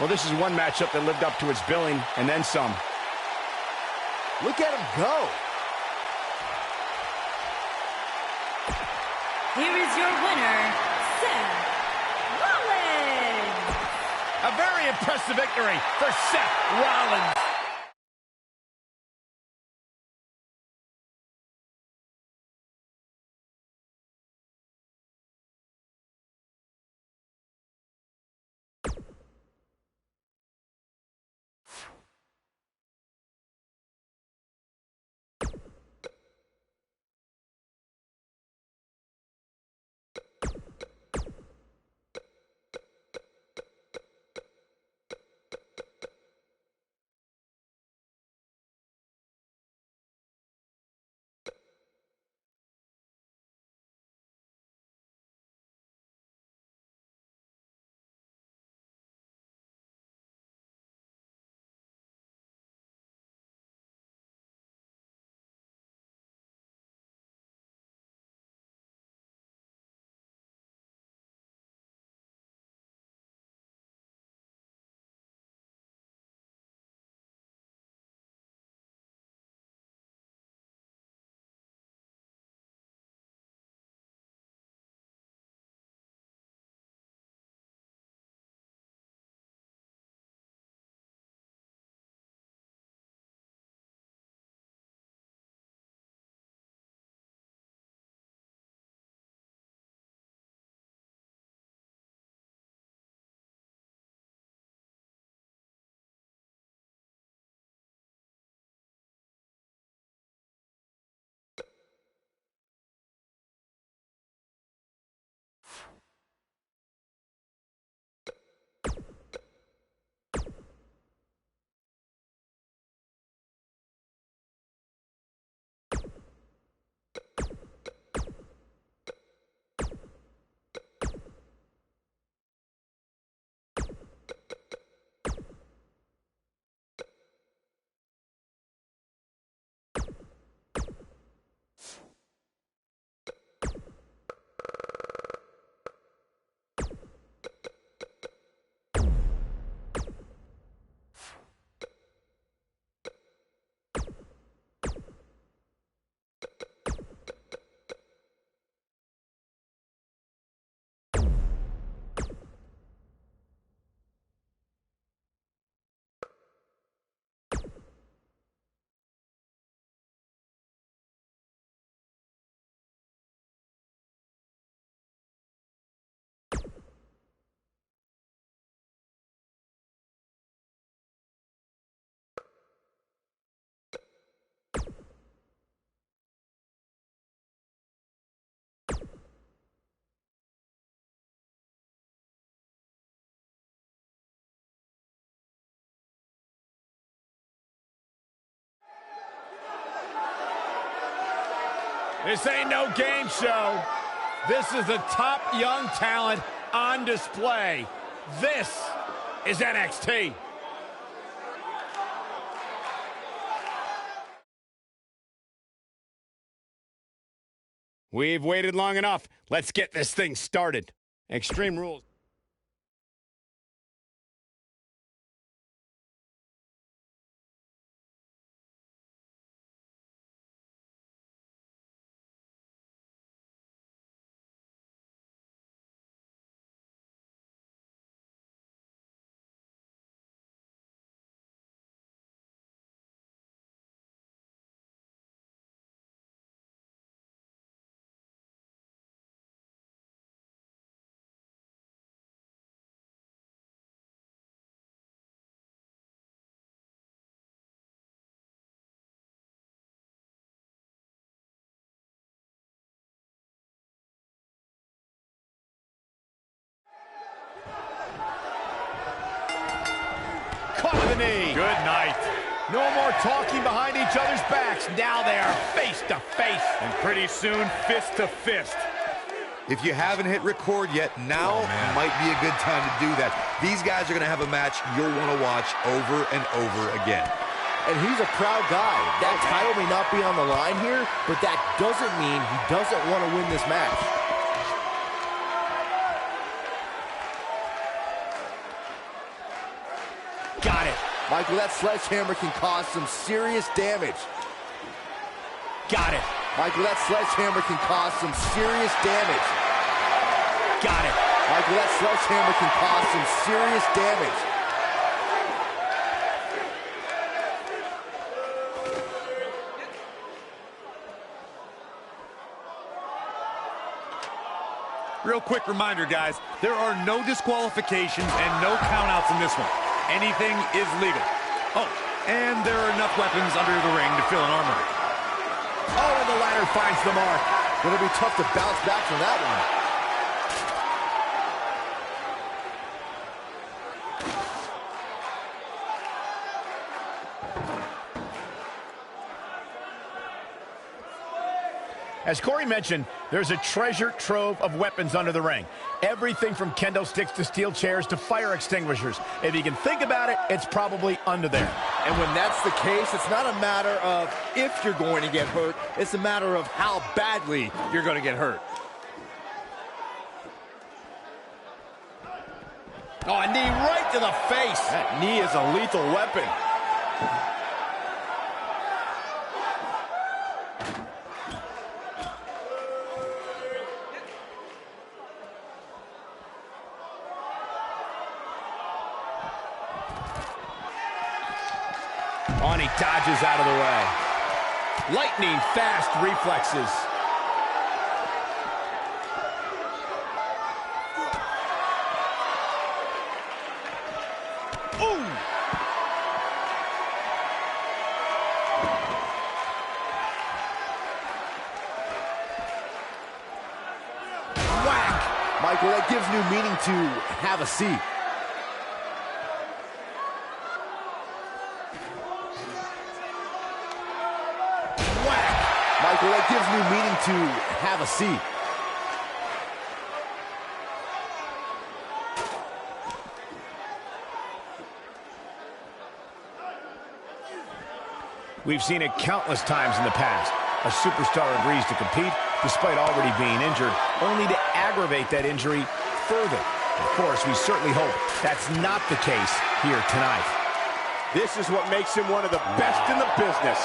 Well, this is one matchup that lived up to its billing, and then some. Look at him go. Here is your winner, Seth Rollins. A very impressive victory for Seth Rollins. This ain't no game show. This is the top young talent on display. This is NXT. We've waited long enough. Let's get this thing started. Extreme Rules. Caught with a knee. Good night. No more talking behind each other's backs. Now they are face to face. And pretty soon, fist to fist. If you haven't hit record yet, now might be a good time to do that. These guys are going to have a match you'll want to watch over and over again. And he's a proud guy. That title may not be on the line here, but that doesn't mean he doesn't want to win this match. Got it. Michael, that sledgehammer can cause some serious damage. Got it. Michael, that sledgehammer can cause some serious damage. Got it. Michael, that sledgehammer can cause some serious damage. Real quick reminder, guys, there are no disqualifications and no countouts in this one. Anything is legal. Oh, and there are enough weapons under the ring to fill an armory. Oh, and the ladder finds the mark. It'll be tough to bounce back from that one. As Corey mentioned, there's a treasure trove of weapons under the ring. Everything from kendo sticks to steel chairs to fire extinguishers. If you can think about it, it's probably under there. And when that's the case, it's not a matter of if you're going to get hurt. It's a matter of how badly you're going to get hurt. Oh, a knee right to the face. That knee is a lethal weapon. Oh, and he dodges out of the way. Lightning fast reflexes. Ooh! Whack! Michael, that gives new meaning to have a seat. Michael, that gives new meaning to have a seat. We've seen it countless times in the past. A superstar agrees to compete despite already being injured, only to aggravate that injury further. Of course, we certainly hope that's not the case here tonight. This is what makes him one of the best in the business.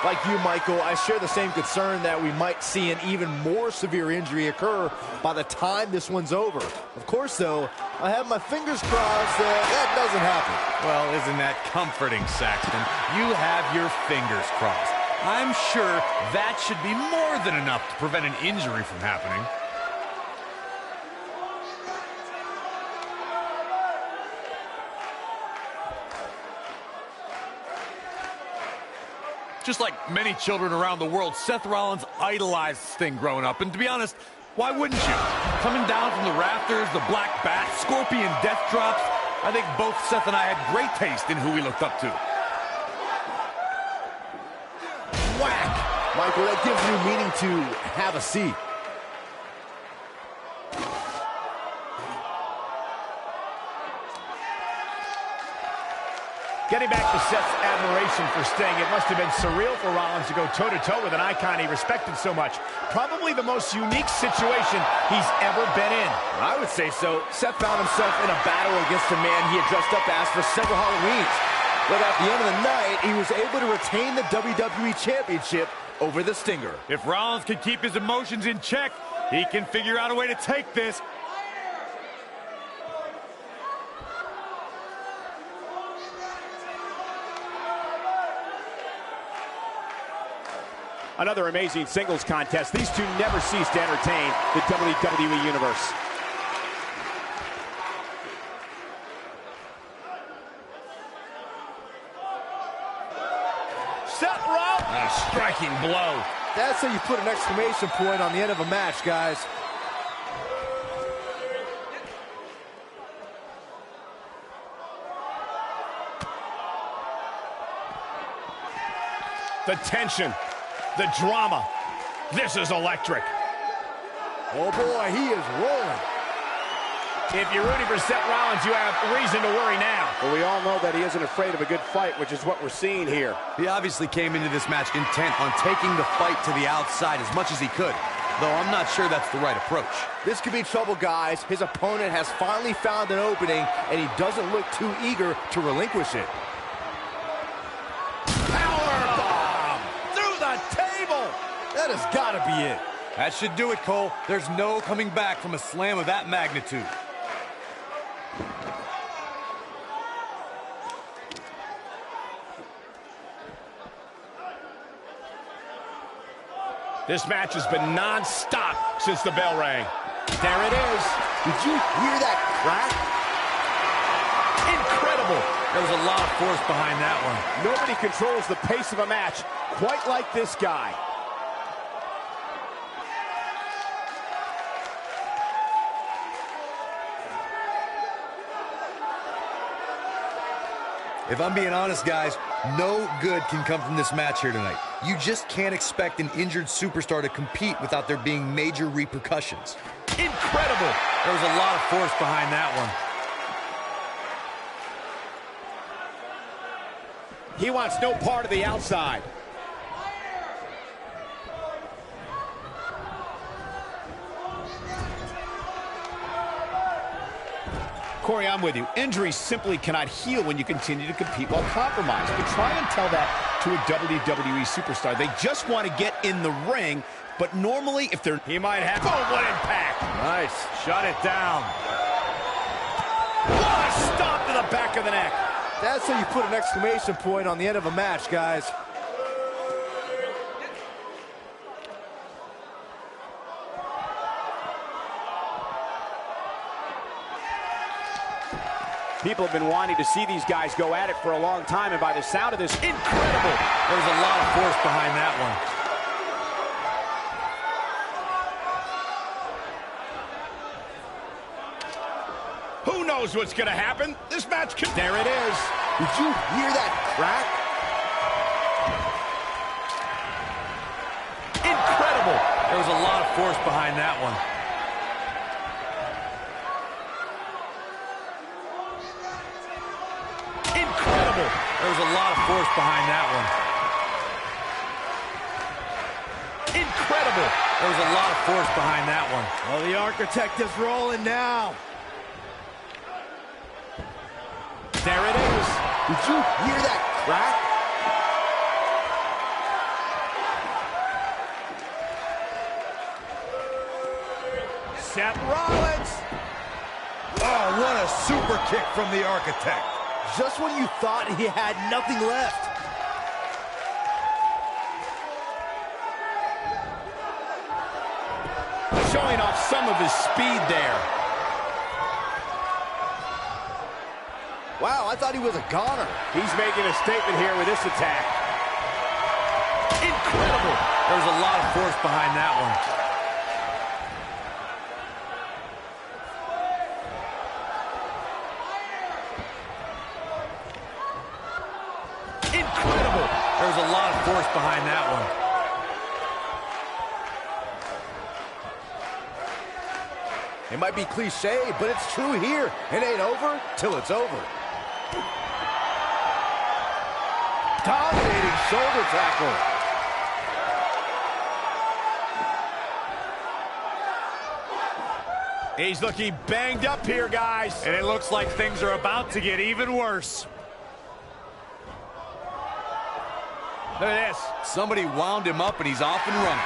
Like you, Michael, I share the same concern that we might see an even more severe injury occur by the time this one's over. Of course, though, I have my fingers crossed that doesn't happen. Well, isn't that comforting, Saxton? You have your fingers crossed. I'm sure that should be more than enough to prevent an injury from happening. Just like many children around the world, Seth Rollins idolized Sting growing up. And to be honest, why wouldn't you? Coming down from the rafters, the black bat, scorpion death drops. I think both Seth and I had great taste in who we looked up to. Whack! Michael, that gives you meaning to have a seat. Getting back to Seth's admiration for Sting, it must have been surreal for Rollins to go toe-to-toe with an icon he respected so much. Probably the most unique situation he's ever been in. I would say so. Seth found himself in a battle against a man he had dressed up as for several Halloweens. But at the end of the night, he was able to retain the WWE Championship over the Stinger. If Rollins can keep his emotions in check, he can figure out a way to take this. Another amazing singles contest. These two never cease to entertain the WWE Universe. Seth Rollins! A striking blow. That's how you put an exclamation point on the end of a match, guys. The tension, the drama. This is electric. Oh boy, he is rolling. If you're rooting for Seth Rollins, you have reason to worry now. Well, we all know that he isn't afraid of a good fight, which is what we're seeing here. He obviously came into this match intent on taking the fight to the outside as much as he could, though I'm not sure that's the right approach. This could be trouble, guys. His opponent has finally found an opening, and he doesn't look too eager to relinquish it. That has got to be it. That should do it, Cole. There's no coming back from a slam of that magnitude. This match has been non-stop since the bell rang. There it is. Did you hear that crack? Incredible. There was a lot of force behind that one. Nobody controls the pace of a match quite like this guy. If I'm being honest, guys, no good can come from this match here tonight. You just can't expect an injured superstar to compete without there being major repercussions. Incredible. There was a lot of force behind that one. He wants no part of the outside. Corey, I'm with you. Injuries simply cannot heal when you continue to compete while compromised. But try and tell that to a WWE superstar. They just want to get in the ring, but normally if they're... He might have... Boom, what impact! Nice. Shut it down. What a stomp to the back of the neck. That's how you put an exclamation point on the end of a match, guys. People have been wanting to see these guys go at it for a long time, and by the sound of this, Incredible. There was a lot of force behind that one. Who knows what's going to happen? This match could... There it is. Did you hear that crack? Incredible. There was a lot of force behind that one. Incredible. There was a lot of force behind that one. Incredible. There was a lot of force behind that one. Oh, the Architect is rolling now. There it is. Did you hear that crack? Seth Rollins. Oh, what a super kick from the Architect. Just when you thought he had nothing left. Showing off some of his speed there. Wow, I thought he was a goner. he's making a statement here with this attack. Incredible. There was a lot of force behind that one. behind that one. It might be cliche, but it's true here. It ain't over till it's over. Dominating shoulder tackle. He's looking banged up here, guys. And it looks like things are about to get even worse. Look at this. Somebody wound him up and he's off and running.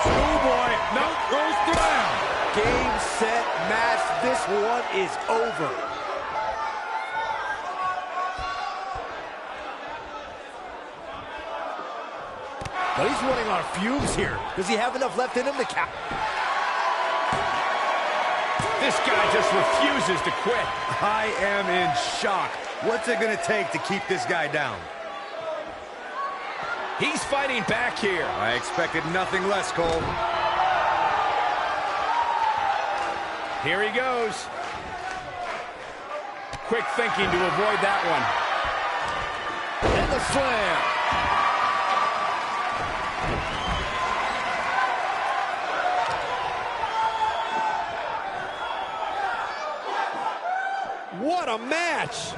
Schoolboy, no, goes down. Game, set, match. This one is over. But he's running on fumes here. Does he have enough left in him to cap? This guy just refuses to quit. I am in shock. What's it going to take to keep this guy down? He's fighting back here. I expected nothing less, Cole. Here he goes. Quick thinking to avoid that one. And the slam. What a match!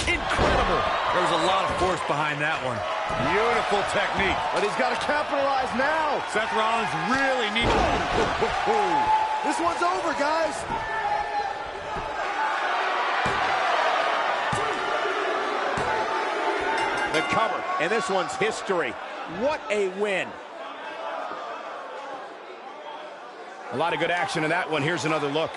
Incredible. There was a lot of force behind that one. Beautiful technique. But he's got to capitalize now. Seth Rollins really needs... This one's over, guys. The cover, and this one's history. What a win. A lot of good action in that one. Here's another look.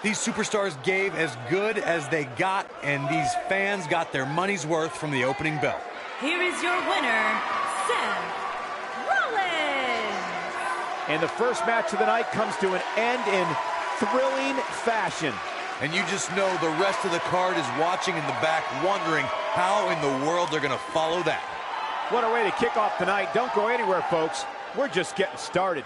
These superstars gave as good as they got, and these fans got their money's worth from the opening bell. Here is your winner, Seth Rollins. And the first match of the night comes to an end in thrilling fashion. And you just know the rest of the card is watching in the back, wondering how in the world they're going to follow that. What a way to kick off tonight. Don't go anywhere, folks. We're just getting started.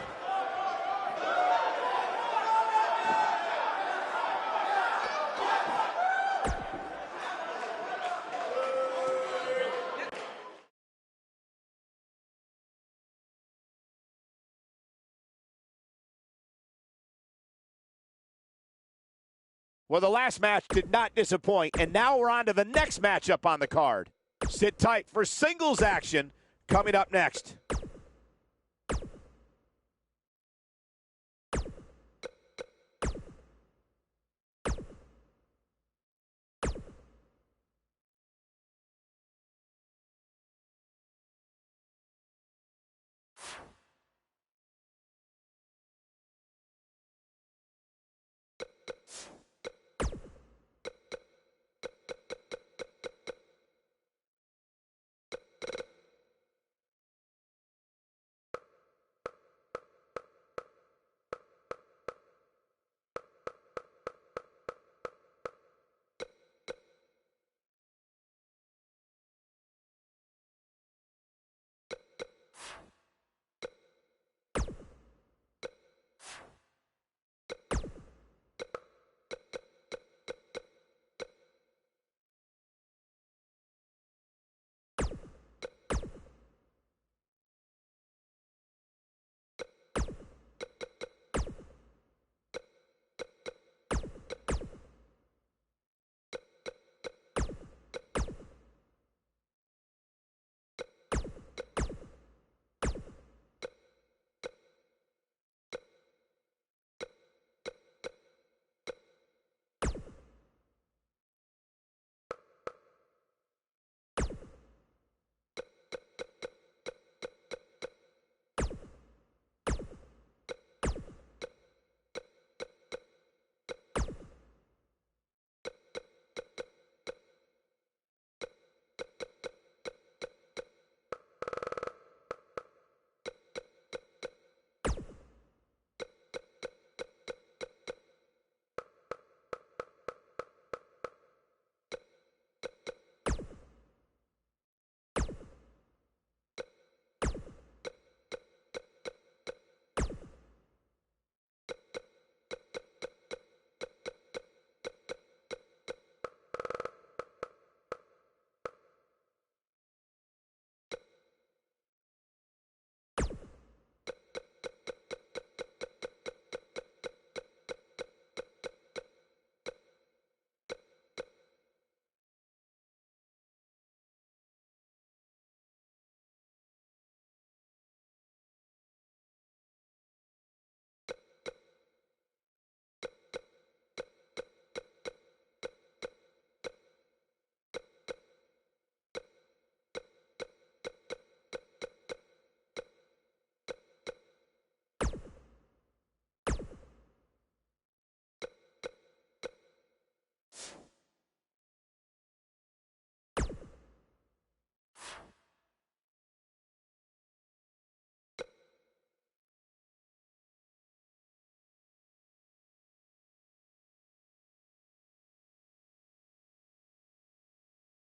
Well, the last match did not disappoint, and now we're on to the next matchup on the card. Sit tight for singles action coming up next.